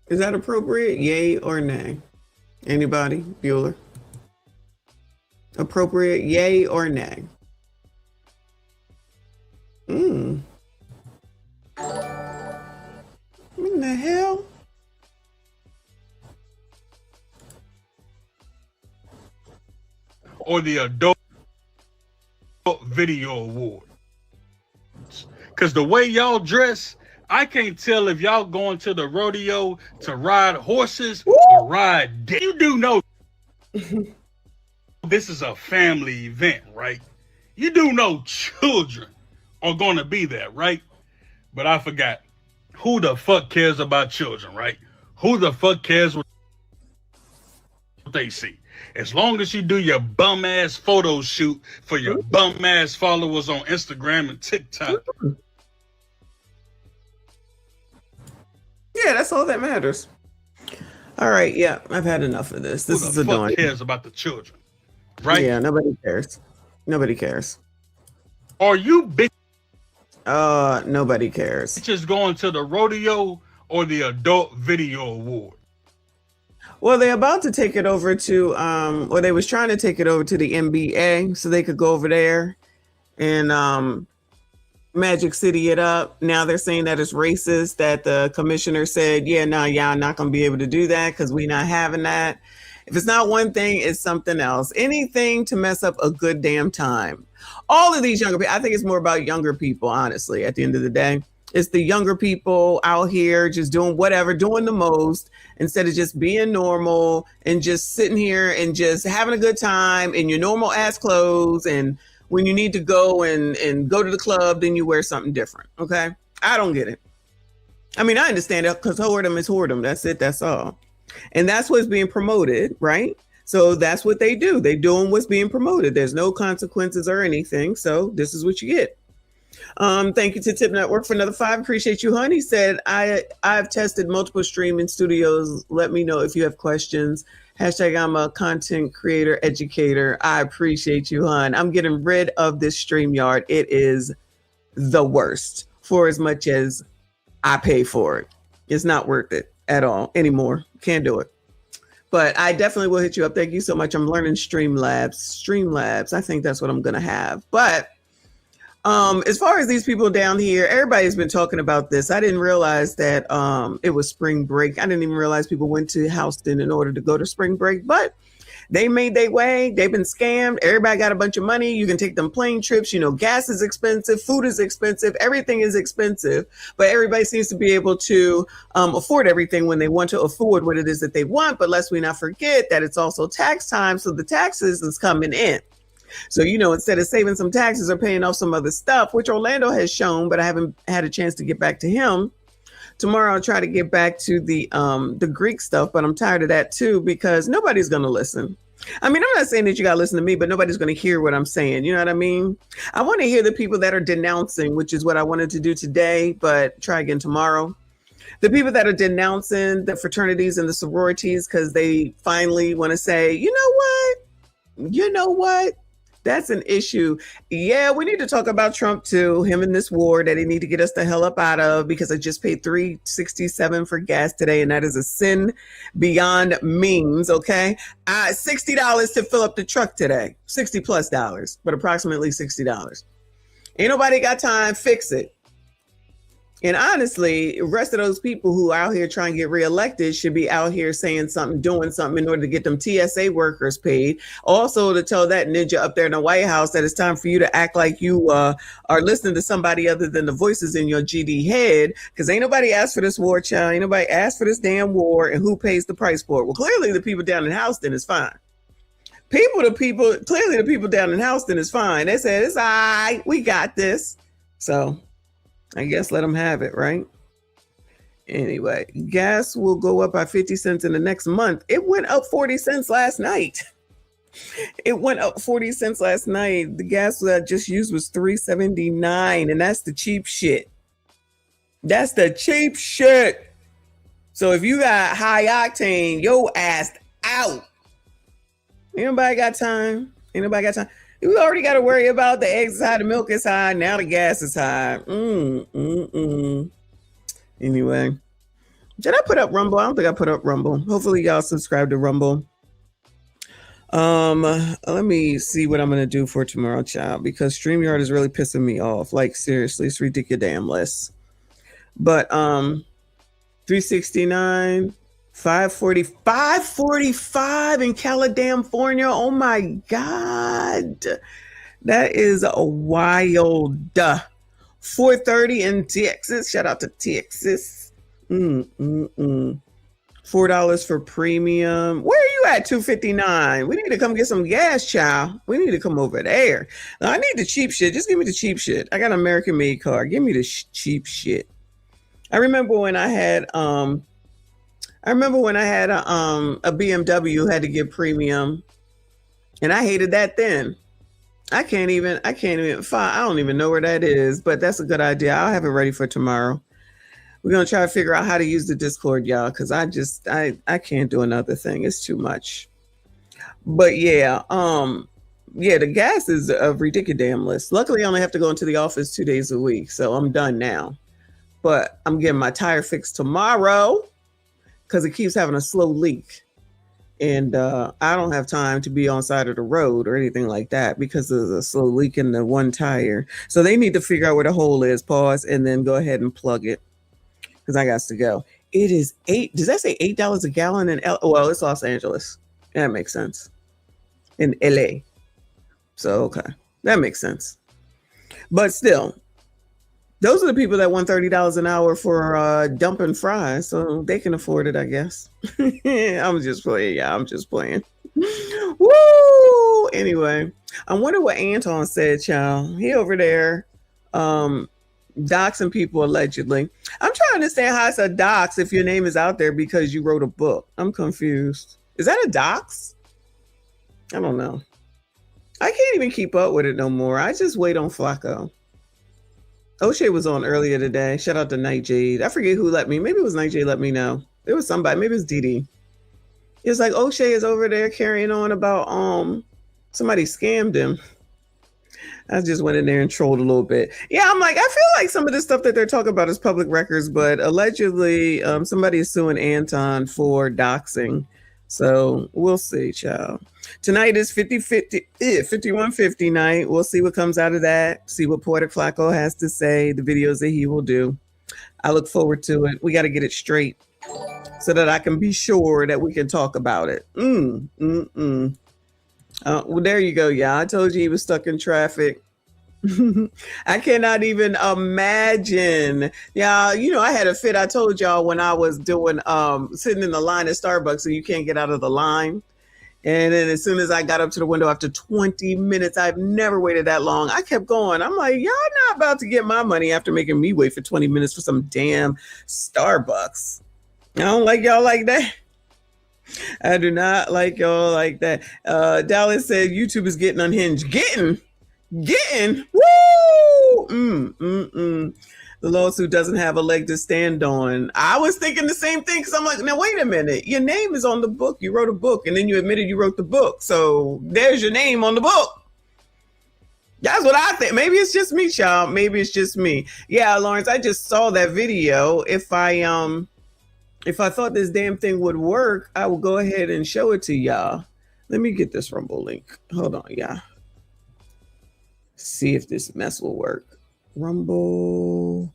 Is that appropriate? Yay or nay? Anybody? Bueller? Appropriate? Yay or nay? What in the hell? Or the Adult Video Award. Because the way y'all dress, I can't tell if y'all going to the rodeo to ride horses or ride dick. You do know this is a family event, right? You do know children are going to be there, right? But I forgot. Who the fuck cares about children, right? Who the fuck cares what they see? As long as you do your bum ass photo shoot for your bum ass followers on Instagram and TikTok. Yeah, that's all that matters. All right, yeah, I've had enough of this. This is annoying. Who cares about the children, right? Yeah, nobody cares. Nobody cares. Are you bitch? Nobody cares. Just going to the rodeo or the Adult Video Award? Well, they're about to take it over to, or they was trying to take it over to the NBA so they could go over there and Magic City it up. Now they're saying that it's racist, that the commissioner said, yeah, no, y'all not going to be able to do that because we're not having that. If it's not one thing, it's something else. Anything to mess up a good damn time. All of these younger people, I think it's more about younger people, honestly, at the end of the day. It's the younger people out here just doing whatever, doing the most, instead of just being normal and just sitting here and just having a good time in your normal ass clothes. And when you need to go and go to the club, then you wear something different. Okay. I don't get it. I mean, I understand it because whoredom is whoredom. That's it. That's all. And that's what's being promoted, right? So that's what they do. They doing what's being promoted. There's no consequences or anything. So this is what you get. Thank you to Tip Network for another 5. Appreciate you, hon. He said, I've tested multiple streaming studios. Let me know if you have questions. Hashtag I'm a content creator, educator. I appreciate you, hon. I'm getting rid of this StreamYard. It is the worst for as much as I pay for it. It's not worth it at all anymore. Can't do it. But I definitely will hit you up. Thank you so much. I'm learning Streamlabs. I think that's what I'm going to have. But as far as these people down here, everybody's been talking about this. I didn't realize that it was spring break. I didn't even realize people went to Houston in order to go to spring break, but they made their way. They've been scammed. Everybody got a bunch of money. You can take them plane trips. You know, gas is expensive. Food is expensive. Everything is expensive. But everybody seems to be able to afford everything when they want to afford what it is that they want. But lest we not forget that it's also tax time. So the taxes is coming in. So, you know, instead of saving some taxes or paying off some other stuff, which Orlando has shown, but I haven't had a chance to get back to him. Tomorrow I'll try to get back to the Greek stuff, but I'm tired of that too because nobody's going to listen. I mean, I'm not saying that you got to listen to me, but nobody's going to hear what I'm saying. You know what I mean? I want to hear the people that are denouncing, which is what I wanted to do today, but try again tomorrow. The people that are denouncing the fraternities and the sororities because they finally want to say, you know what? That's an issue. Yeah, we need to talk about Trump too, him in this war that he need to get us the hell up out of because I just paid $3.67 for gas today, and that is a sin beyond means, okay? $60 to fill up the truck today. $60+, but approximately $60. Ain't nobody got time, fix it. And honestly, the rest of those people who are out here trying to get reelected should be out here saying something, doing something in order to get them TSA workers paid. Also, to tell that ninja up there in the White House that it's time for you to act like you are listening to somebody other than the voices in your GD head, because ain't nobody asked for this war, child. Ain't nobody asked for this damn war, and who pays the price for it? Well, clearly the people down in Houston is fine. Clearly the people down in Houston is fine. They said, it's all right, we got this. So I guess let them have it, right? Anyway, gas will go up by 50 cents in the next month. It went up 40 cents last night. It went up 40 cents last night. The gas that I just used was $3.79, and that's the cheap shit. That's the cheap shit. So if you got high octane, yo ass out. Anybody got time? Anybody got time? We already got to worry about the eggs is high, the milk is high, now the gas is high. Anyway, did I put up Rumble? I don't think I put up Rumble. Hopefully y'all subscribe to Rumble. Let me see what I'm gonna do for tomorrow, child, because StreamYard is really pissing me off. Like, seriously, it's ridiculous. But 369. 545 in California. Oh my God. That is a wild. 430 in Texas. Shout out to Texas. $4 for premium. Where are you at? $2.59. We need to come get some gas, child. We need to come over there. Now, I need the cheap shit. Just give me the cheap shit. I got an American made car. Give me the cheap shit. I remember when I had a BMW, had to get premium, and I hated that then. I can't even find, I don't even know where that is, but that's a good idea. I'll have it ready for tomorrow. We're going to try to figure out how to use the Discord, y'all, because I can't do another thing. It's too much. But yeah, the gas is ridiculous. Luckily, I only have to go into the office 2 days a week, so I'm done now. But I'm getting my tire fixed tomorrow because it keeps having a slow leak. And I don't have time to be on side of the road or anything like that because of the slow leak in the one tire. So they need to figure out where the hole is, pause, and then go ahead and plug it because I got to go. It is does that say $8 a gallon in well, it's Los Angeles. That makes sense. In LA. So, okay. That makes sense. But still, those are the people that want $30 an hour for dumping fries, so they can afford it, I guess. I'm just playing, yeah. I'm just playing. Woo! Anyway, I wonder what Anton said, child. He over there doxing people allegedly. I'm trying to understand how it's a dox if your name is out there because you wrote a book. I'm confused. Is that a dox? I don't know. I can't even keep up with it no more. I just wait on Flacco. O'Shea was on earlier today. Shout out to Nightjade. I forget who let me. Maybe it was Nightjade let me know. It was somebody. Maybe it was Dee. It's like O'Shea is over there carrying on about somebody scammed him. I just went in there and trolled a little bit. Yeah, I'm like, I feel like some of the stuff that they're talking about is public records, but allegedly somebody is suing Anton for doxing. So we'll see, child. Tonight is 5150 night. We'll see what comes out of that. See what Poetic Flacco has to say, the videos that he will do. I look forward to it. We got to get it straight so that I can be sure that we can talk about it. Well, there you go, y'all. I told you he was stuck in traffic. I cannot even imagine. Yeah, you know, I had a fit. I told y'all when I was doing sitting in the line at Starbucks and you can't get out of the line. And then as soon as I got up to the window after 20 minutes, I've never waited that long. I kept going. I'm like, y'all not about to get my money after making me wait for 20 minutes for some damn Starbucks. I don't like y'all like that. I do not like y'all like that. Dallas said YouTube is getting unhinged. Getting. Woo! The lawsuit doesn't have a leg to stand on. I was thinking the same thing because I'm like, now wait a minute. Your name is on the book. You wrote a book and then you admitted you wrote the book. So there's your name on the book. That's what I think. Maybe it's just me, child. Maybe it's just me. Yeah, Lawrence, I just saw that video. If I thought this damn thing would work, I will go ahead and show it to y'all. Let me get this Rumble link. Hold on, y'all. See if this mess will work. Rumble.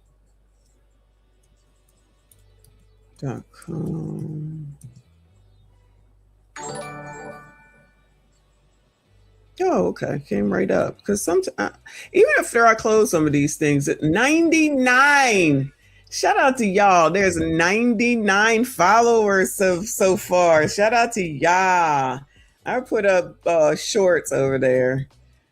.com. Oh, okay. Came right up. Because sometimes, even after I close some of these things, at 99. Shout out to y'all. There's 99 followers so far. Shout out to y'all. I put up shorts over there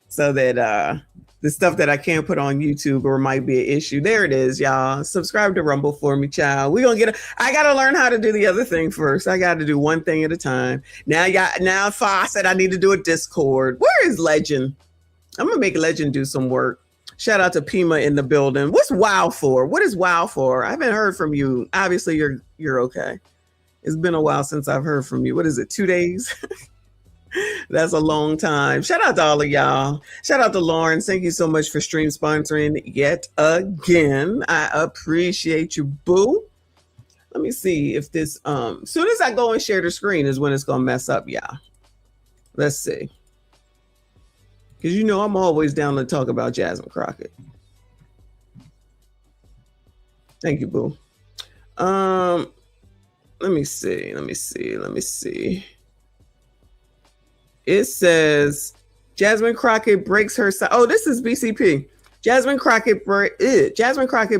so that the stuff that I can't put on YouTube or might be an issue. There it is, y'all. Subscribe to Rumble for me, child. We gonna I gotta learn how to do the other thing first. I gotta do one thing at a time. Now Fawcett, I need to do a Discord. Where is Legend? I'm gonna make Legend do some work. Shout out to Pima in the building. What's WoW for? What is WoW for? I haven't heard from you. Obviously, you're okay. It's been a while since I've heard from you. What is it? 2 days? That's a long time. Shout out to all of y'all. Shout out to Lawrence. Thank you so much for stream sponsoring yet again. I appreciate you, boo. Let me see if this soon as I go and share the screen is when it's gonna mess up, y'all. Let's see. Because you know I'm always down to talk about Jasmine Crockett. Thank you, boo. Let me see. It says Jasmine Crockett breaks her oh, this is BCP. Jasmine Crockett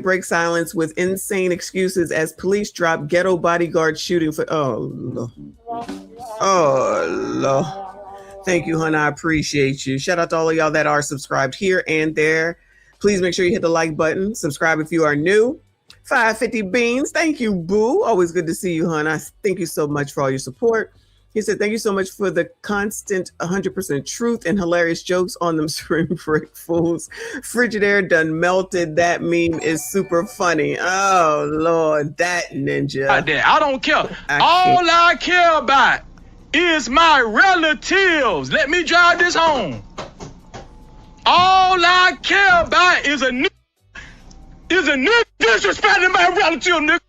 breaks silence with insane excuses as police drop ghetto bodyguard shooting for Lord. Thank you, hon. I appreciate you. Shout out to all of y'all that are subscribed here and there. Please make sure you hit the like button. Subscribe if you are new. 550 beans. Thank you, boo. Always good to see you, hon. I thank you so much for all your support. He said, thank you so much for the constant 100% truth and hilarious jokes on them spring break fools. Frigidaire done melted. That meme is super funny. Oh, Lord, that ninja. I don't care. All I care about is my relatives. Let me drive this home. All I care about is a nigga disrespecting my relative, nigga.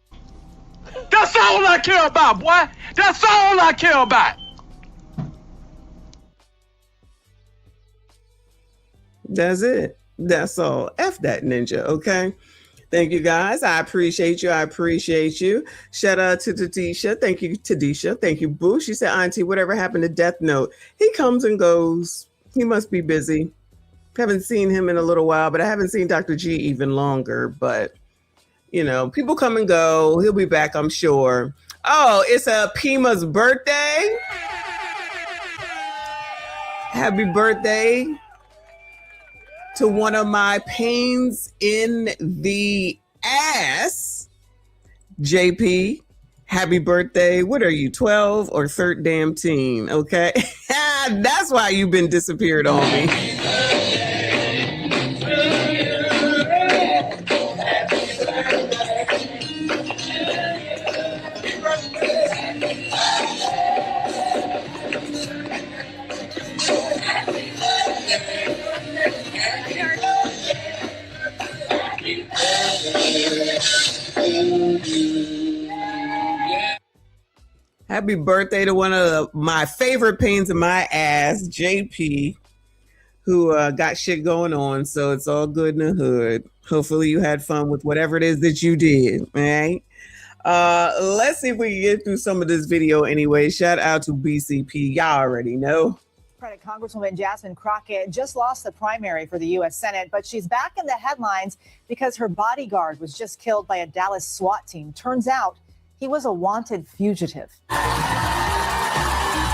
That's all I care about, boy. That's all I care about. That's it. That's all. F that ninja, okay? Thank you, guys. I appreciate you. Shout out to Tadisha. Thank you, Tadisha. Thank you, Boo. She said, Auntie, whatever happened to Death Note? He comes and goes. He must be busy. Haven't seen him in a little while, but I haven't seen Dr. G even longer. But, you know, people come and go. He'll be back, I'm sure. Oh, it's Pima's birthday. Happy birthday to one of my pains in the ass, JP. Happy birthday. What are you, 12 or 13? Okay. That's why you've been disappeared on me. Happy birthday to one of my favorite pains in my ass, JP, who got shit going on. So it's all good in the hood. Hopefully you had fun with whatever it is that you did, all right? Let's see if we can get through some of this video anyway. Shout out to BCP. Y'all already know. Congresswoman Jasmine Crockett just lost the primary for the U.S. Senate, but she's back in the headlines because her bodyguard was just killed by a Dallas SWAT team. Turns out he was a wanted fugitive.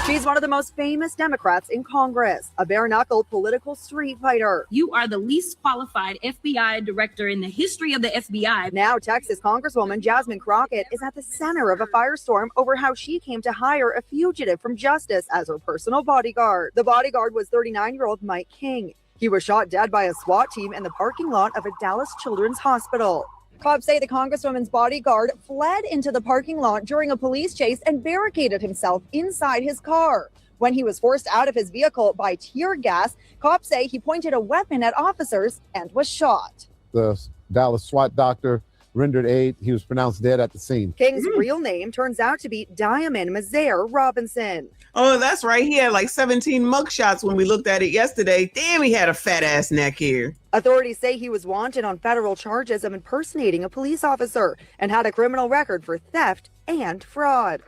She's one of the most famous Democrats in Congress, a bare-knuckled political street fighter. You are the least qualified FBI director in the history of the FBI. Now, Texas Congresswoman Jasmine Crockett is at the center of a firestorm over how she came to hire a fugitive from justice as her personal bodyguard. The bodyguard was 39-year-old Mike King. He was shot dead by a SWAT team in the parking lot of a Dallas Children's Hospital. Cops say the Congresswoman's bodyguard fled into the parking lot during a police chase and barricaded himself inside his car. When he was forced out of his vehicle by tear gas, cops say he pointed a weapon at officers and was shot. The Dallas SWAT doctor rendered aid. He was pronounced dead at the scene. King's real name turns out to be Diamond Mazaire Robinson. Oh, that's right. He had like 17 mugshots when we looked at it yesterday. Damn, he had a fat ass neck here. Authorities say he was wanted on federal charges of impersonating a police officer and had a criminal record for theft and fraud.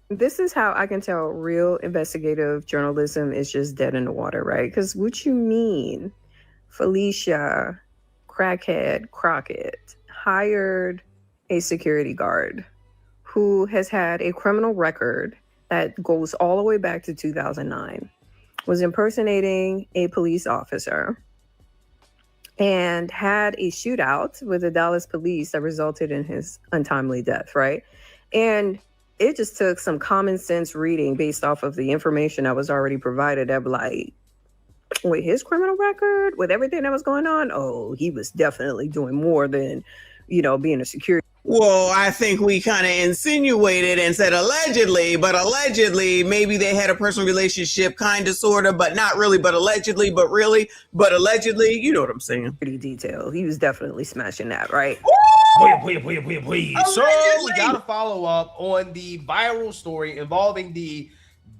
This is how I can tell real investigative journalism is just dead in the water, right? Because what you mean, Felicia Crackhead Crockett hired a security guard who has had a criminal record that goes all the way back to 2009, was impersonating a police officer, and had a shootout with the Dallas police that resulted in his untimely death, right? And it just took some common sense reading based off of the information that was already provided that like, with his criminal record, with everything that was going on, oh, he was definitely doing more than, being a security. Well, I think we kind of insinuated and said allegedly, but allegedly, maybe they had a personal relationship, kind of, sort of, but not really, but allegedly, but really, but allegedly, you know what I'm saying. Pretty detailed. He was definitely smashing that, right? So we gotta follow up on the viral story involving the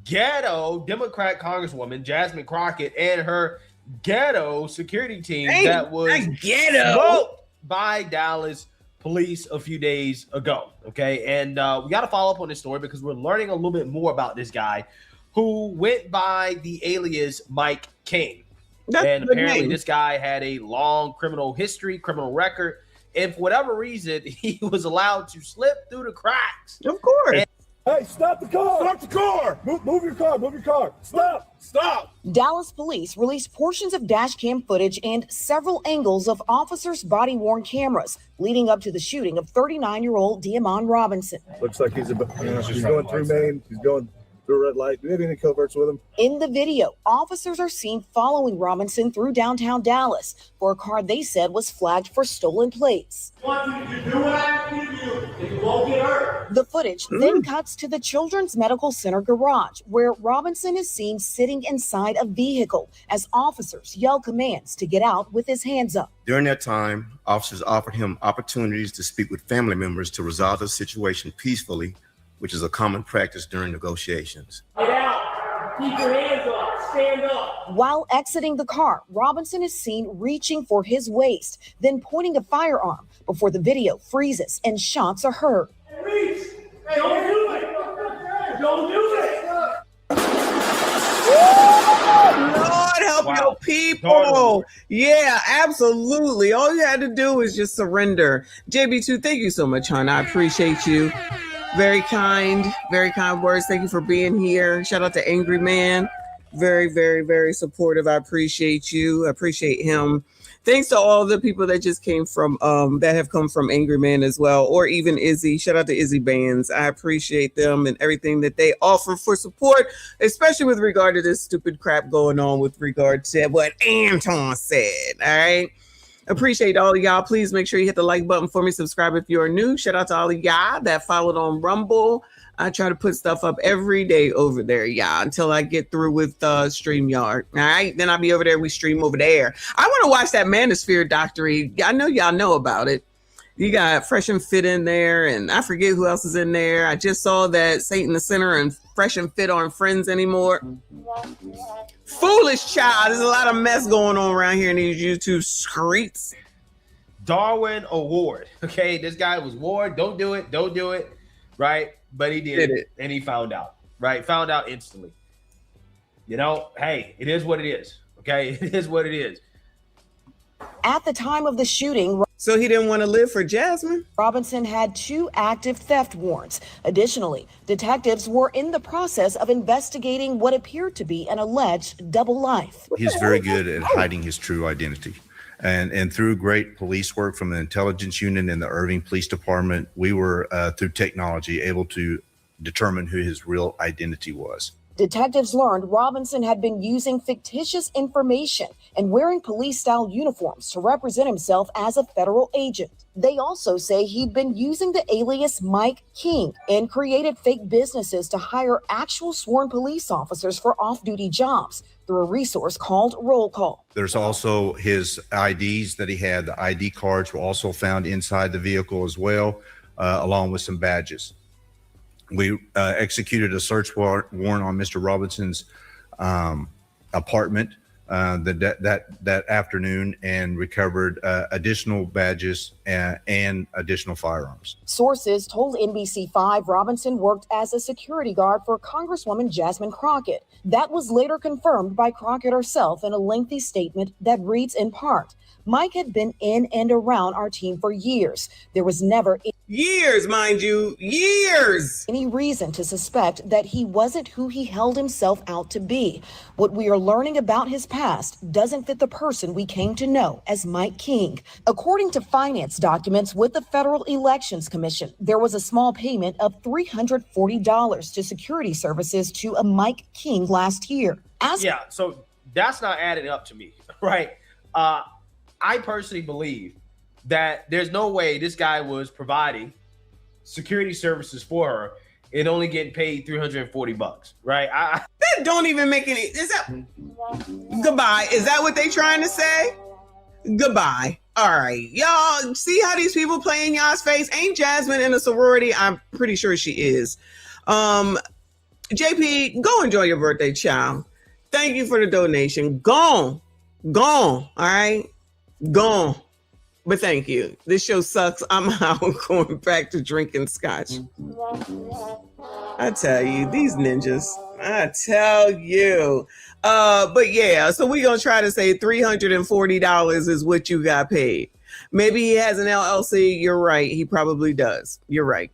ghetto Democrat Congresswoman Jasmine Crockett and her ghetto security team that was smoked by Dallas police a few days ago. Okay, and we got to follow up on this story because we're learning a little bit more about this guy who went by the alias Mike King. And apparently this guy had a long criminal history, criminal record, and for whatever reason he was allowed to slip through the cracks. Of course. Hey, stop the car! Stop the car! Move your car! Move your car! Stop! Stop! Dallas police released portions of dash cam footage and several angles of officers' body-worn cameras leading up to the shooting of 39-year-old Diamond Robinson. Looks like he's going through Maine. He's going through a red light. Do we have any coverts with him? In the video, officers are seen following Robinson through downtown Dallas for a car they said was flagged for stolen plates. I want you to do what I ask you to do, and you won't get hurt. The footage then cuts to the Children's Medical Center garage, where Robinson is seen sitting inside a vehicle as officers yell commands to get out with his hands up. During that time, officers offered him opportunities to speak with family members to resolve the situation peacefully, which is a common practice during negotiations. Get out! Keep your hands up! Stand up! While exiting the car, Robinson is seen reaching for his waist, then pointing a firearm before the video freezes and shots are heard. Reach! Don't do it! Don't do it! Lord help your people. Yeah, absolutely. All you had to do is just surrender. JB2, thank you so much, hon. I appreciate you. Very kind words. Thank you for being here. Shout out to Angry Man. Very, very, very supportive. I appreciate you. I appreciate him. Thanks to all the people that just came from, that have come from Angry Man as well, or even Izzy. Shout out to Izzy Bands. I appreciate them and everything that they offer for support, especially with regard to this stupid crap going on with regard to what Anton said. All right. Appreciate all of y'all. Please make sure you hit the like button for me. Subscribe if you're new. Shout out to all of y'all that followed on Rumble. I try to put stuff up every day over there, y'all, until I get through with StreamYard. All right, then I'll be over there. We stream over there. I want to watch that Manosphere documentary. I know y'all know about it. You got Fresh and Fit in there, and I forget who else is in there. I just saw that Saint in the Center and Fresh and Fit aren't friends anymore. Foolish child. There's a lot of mess going on around here in these YouTube streets. Darwin Award. Okay, this guy was warned, don't do it, right? But he did it, and he found out, right? Found out instantly. Hey, it is what it is, okay? It is what it is. At the time of the shooting, so he didn't want to live for Jasmine? Robinson had 2 active theft warrants. Additionally, detectives were in the process of investigating what appeared to be an alleged double life. He's very good at hiding his true identity. And through great police work from the intelligence unit and the Irving Police Department, we were, through technology, able to determine who his real identity was. Detectives learned Robinson had been using fictitious information and wearing police-style uniforms to represent himself as a federal agent. They also say he'd been using the alias Mike King and created fake businesses to hire actual sworn police officers for off-duty jobs through a resource called Roll Call. There's also his IDs that he had. The ID cards were also found inside the vehicle as well, along with some badges. We executed a search warrant on Mr. Robinson's apartment that afternoon and recovered additional badges and additional firearms. Sources told NBC5 Robinson worked as a security guard for Congresswoman Jasmine Crockett. That was later confirmed by Crockett herself in a lengthy statement that reads in part, Mike had been in and around our team for years. There was never years, mind you, years. Any reason to suspect that he wasn't who he held himself out to be. What we are learning about his past doesn't fit the person we came to know as Mike King. According to finance documents with the Federal Elections Commission, there was a small payment of $340 to security services to a Mike King last year. So that's not adding up to me, right? I personally believe that there's no way this guy was providing security services for her and only getting paid $340, right? That don't even make any. Is that goodbye? Is that what they trying to say? Goodbye. All right, y'all. See how these people play in y'all's face? Ain't Jasmine in a sorority? I'm pretty sure she is. JP, go enjoy your birthday, child. Thank you for the donation. Gone. All right. Gone. But thank you. This show sucks. I'm out going back to drinking scotch. I tell you, these ninjas. I tell you. But yeah, so we're going to try to say $340 is what you got paid. Maybe he has an LLC. You're right. He probably does. You're right.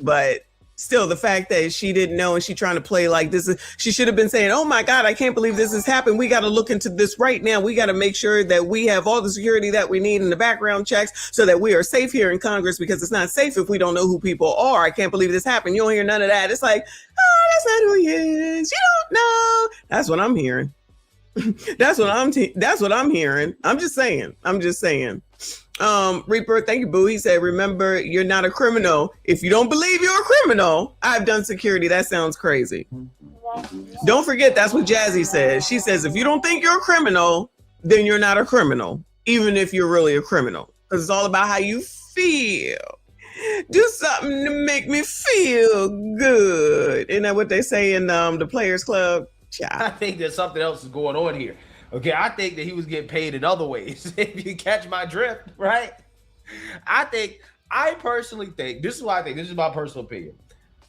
But still, the fact that she didn't know and she trying to play like this, she should have been saying, oh my God, I can't believe this has happened. We got to look into this right now. We got to make sure that we have all the security that we need in the background checks so that we are safe here in Congress, because it's not safe if we don't know who people are. I can't believe this happened. You don't hear none of that. It's like, oh, that's not who he is. You don't know. That's what I'm hearing. That's what I'm hearing. I'm just saying. Reaper, thank you, boo. He said, remember, you're not a criminal. If you don't believe you're a criminal, I've done security. That sounds crazy. Don't forget, that's what Jazzy says. She says, if you don't think you're a criminal, then you're not a criminal, even if you're really a criminal. Because it's all about how you feel. Do something to make me feel good. Isn't that what they say in the Players Club? I think there's something else is going on here. Okay, I think that he was getting paid in other ways. If you catch my drift, right? I personally think, this is what I think, this is my personal opinion.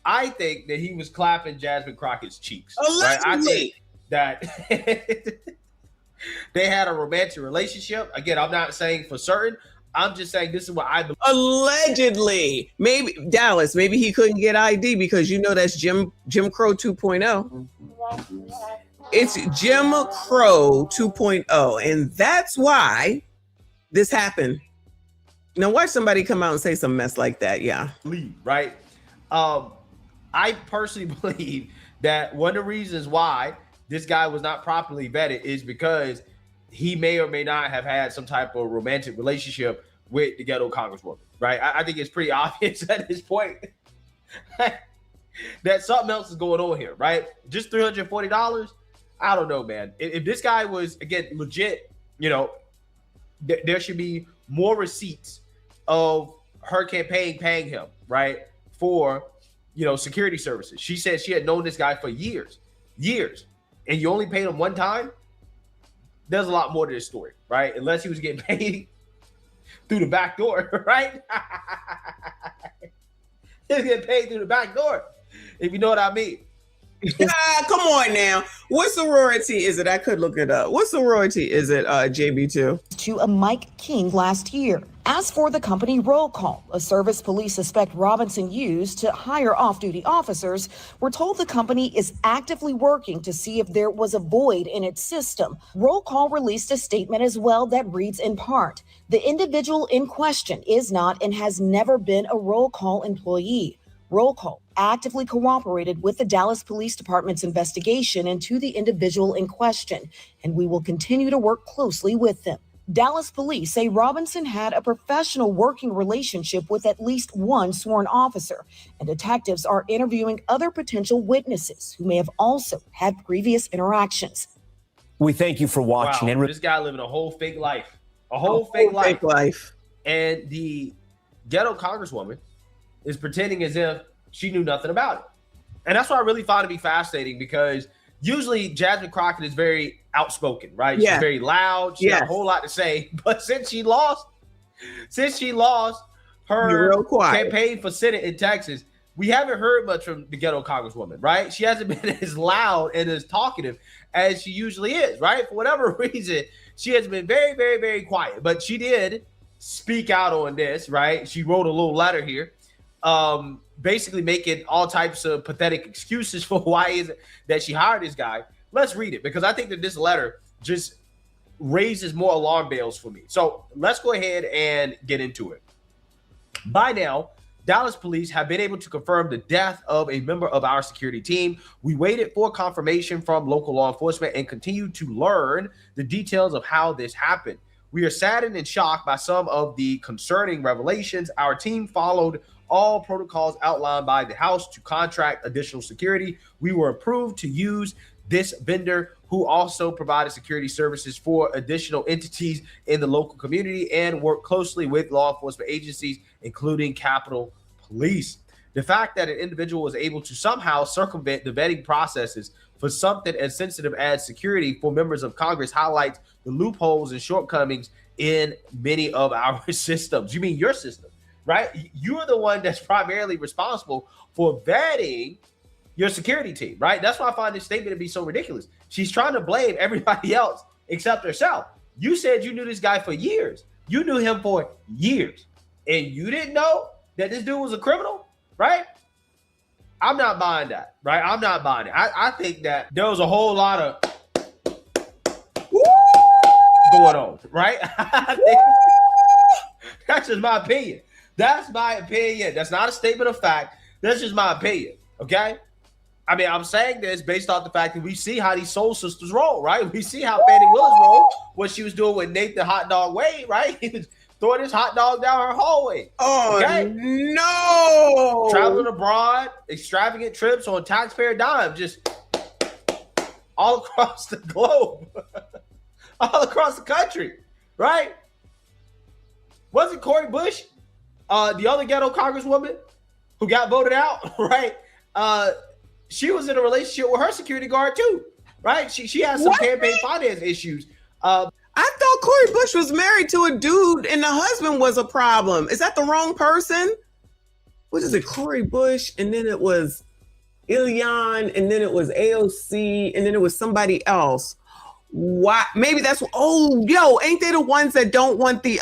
I think that he was clapping Jasmine Crockett's cheeks. Right? I think that they had a romantic relationship. Again, I'm not saying for certain. I'm just saying this is what I believe. Allegedly. Maybe, Dallas, maybe he couldn't get ID because that's Jim Crow 2.0. It's Jim Crow 2.0, and that's why this happened. Now watch somebody come out and say some mess like that. Yeah. Right. I personally believe that one of the reasons why this guy was not properly vetted is because he may or may not have had some type of romantic relationship with the ghetto congresswoman. Right. I think it's pretty obvious at this point that something else is going on here. Right. Just $340. I don't know, man. If this guy was, again, legit, there should be more receipts of her campaign paying him, right, for, security services. She said she had known this guy for years, and you only paid him one time. There's a lot more to this story, right? Unless he was getting paid through the back door, right? He was getting paid through the back door, if you know what I mean. Come on now. What sorority is it? I could look it up. What sorority is it, JB2? To a Mike King last year. As for the company Roll Call, a service police suspect Robinson used to hire off-duty officers, we're told the company is actively working to see if there was a void in its system. Roll Call released a statement as well that reads in part, the individual in question is not and has never been a Roll Call employee. Roll Call actively cooperated with the Dallas Police Department's investigation into the individual in question, and we will continue to work closely with them. Dallas police say Robinson had a professional working relationship with at least one sworn officer, and detectives are interviewing other potential witnesses who may have also had previous interactions. We thank you for watching. Wow, this guy living a whole fake life. A whole fake life. And the ghetto congresswoman is pretending as if she knew nothing about it. And that's what I really found to be fascinating, because usually Jasmine Crockett is very outspoken, right? Yeah. She's very loud. She has a whole lot to say. But since she lost her campaign for Senate in Texas, we haven't heard much from the ghetto congresswoman, right? She hasn't been as loud and as talkative as she usually is, right? For whatever reason, she has been very, very, very quiet. But she did speak out on this, right? She wrote a little letter here, basically making all types of pathetic excuses for why is it that she hired this guy. Let's read it, because I think that this letter just raises more alarm bells for me. So let's go ahead and get into it. By now, Dallas police have been able to confirm the death of a member of our security team. We waited for confirmation from local law enforcement and continue to learn the details of how this happened. We are saddened and shocked by some of the concerning revelations. Our team followed all protocols outlined by the House to contract additional security. We were approved to use this vendor, who also provided security services for additional entities in the local community, and work closely with law enforcement agencies, including Capitol Police. The fact that an individual was able to somehow circumvent the vetting processes for something as sensitive as security for members of Congress highlights the loopholes and shortcomings in many of our systems. You mean your system, right? You're the one that's primarily responsible for vetting your security team, right? That's why I find this statement to be so ridiculous. She's trying to blame everybody else except herself. You said you knew this guy for years. You knew him for years, and you didn't know that this dude was a criminal, right? I'm not buying that, right? I'm not buying it. I think that there was a whole lot of going on, right? That's just my opinion. That's my opinion. That's not a statement of fact. That's just my opinion, okay? I mean, I'm saying this based off the fact that we see how these soul sisters roll, right? We see how Fannie Willis rolled, what she was doing with Nathan Hot Dog Wade, right? He was throwing his hot dog down her hallway. Oh, okay? No! Traveling abroad, extravagant trips on taxpayer dime, just all across the globe, all across the country, right? Wasn't Cori Bush the other ghetto congresswoman who got voted out, right? She was in a relationship with her security guard too, right? She has some campaign finance issues. I thought Cori Bush was married to a dude and the husband was a problem. Is that the wrong person? What is it? Cori Bush, and then it was Ilyan, and then it was AOC, and then it was somebody else. Why? Maybe that's ain't they the ones that don't want the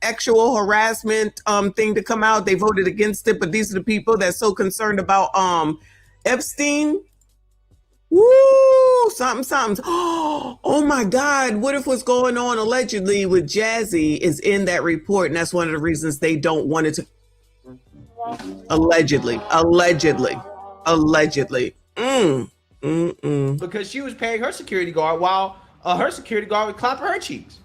sexual harassment thing to come out? They voted against it, but these are the people that's so concerned about Epstein. Woo, something. Oh my God. What if what's going on allegedly with Jazzy is in that report? And that's one of the reasons they don't want it to. Allegedly. Because she was paying her security guard while her security guard was clapping her cheeks.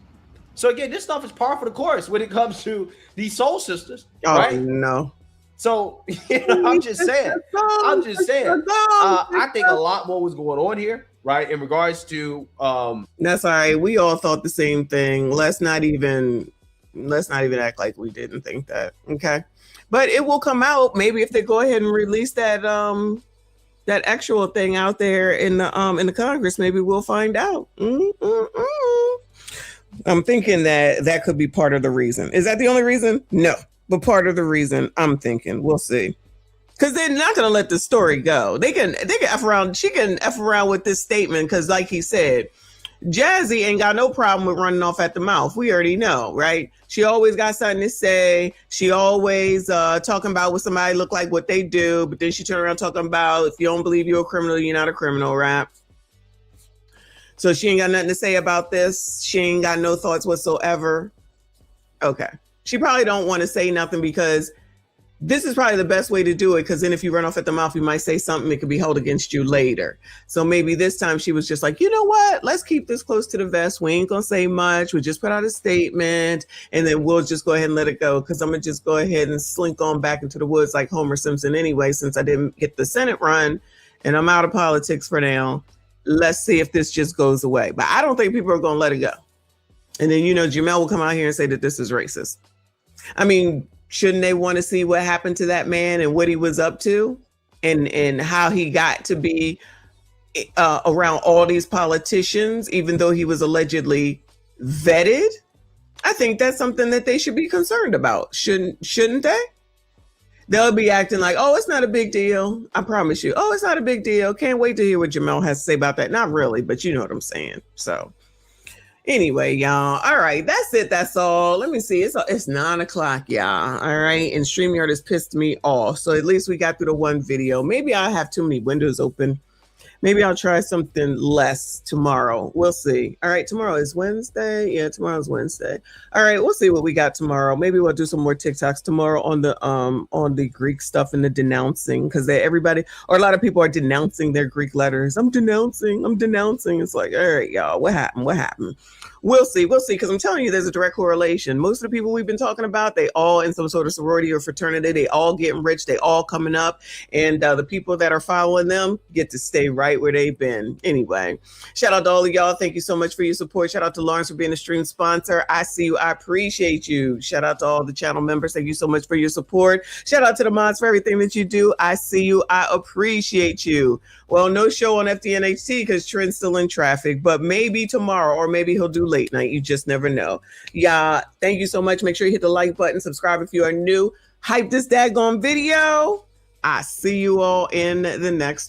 So again, this stuff is par for the course when it comes to these soul sisters, right? Oh no. So I'm just saying. I think a lot more was going on here, right? In regards to that's all right. We all thought the same thing. Let's not even act like we didn't think that. Okay. But it will come out maybe if they go ahead and release that that actual thing out there in the Congress. Maybe we'll find out. I'm thinking that could be part of the reason. Is that the only reason? No. But part of the reason, I'm thinking, we'll see. Because they're not going to let the story go. They can F around. She can F around with this statement because like he said, Jazzy ain't got no problem with running off at the mouth. We already know, right? She always got something to say. She always talking about what somebody look like, what they do. But then she turn around talking about if you don't believe you're a criminal, you're not a criminal, right? So she ain't got nothing to say about this. She ain't got no thoughts whatsoever. Okay. She probably don't want to say nothing because this is probably the best way to do it, because then if you run off at the mouth, you might say something that could be held against you later. So maybe this time she was just like, you know what? Let's keep this close to the vest. We ain't going to say much. We just put out a statement, and then we'll just go ahead and let it go, because I'm going to just go ahead and slink on back into the woods like Homer Simpson anyway, since I didn't get the Senate run, and I'm out of politics for now. Let's see if this just goes away. But I don't think people are going to let it go. And then, Jamel will come out here and say that this is racist. I mean, shouldn't they want to see what happened to that man and what he was up to and how he got to be around all these politicians, even though he was allegedly vetted? I think that's something that they should be concerned about. Shouldn't they? They'll be acting like, oh, it's not a big deal. I promise you. Oh, it's not a big deal. Can't wait to hear what Jamel has to say about that. Not really, but you know what I'm saying. So anyway, y'all. All right. That's it. That's all. Let me see. It's 9:00, y'all. All right. And StreamYard has pissed me off. So at least we got through the one video. Maybe I have too many windows open. Maybe I'll try something less tomorrow. We'll see. All right. Tomorrow is Wednesday. Yeah, tomorrow's Wednesday. All right. We'll see what we got tomorrow. Maybe we'll do some more TikToks tomorrow on the Greek stuff and the denouncing, because a lot of people are denouncing their Greek letters. I'm denouncing. It's like, all right, y'all, what happened? We'll see, because I'm telling you, there's a direct correlation. Most of the people we've been talking about, they all in some sort of sorority or fraternity. They all getting rich. They all coming up. And the people that are following them get to stay right where they've been. Anyway, shout out to all of y'all. Thank you so much for your support. Shout out to Lawrence for being a stream sponsor. I see you. I appreciate you. Shout out to all the channel members. Thank you so much for your support. Shout out to the mods for everything that you do. I see you. I appreciate you. Well, no show on FDNHT because Trent's still in traffic, but maybe tomorrow, or maybe he'll do late night. You just never know. Yeah, thank you so much. Make sure you hit the like button, subscribe if you are new. Hype this daggone video. I see you all in the next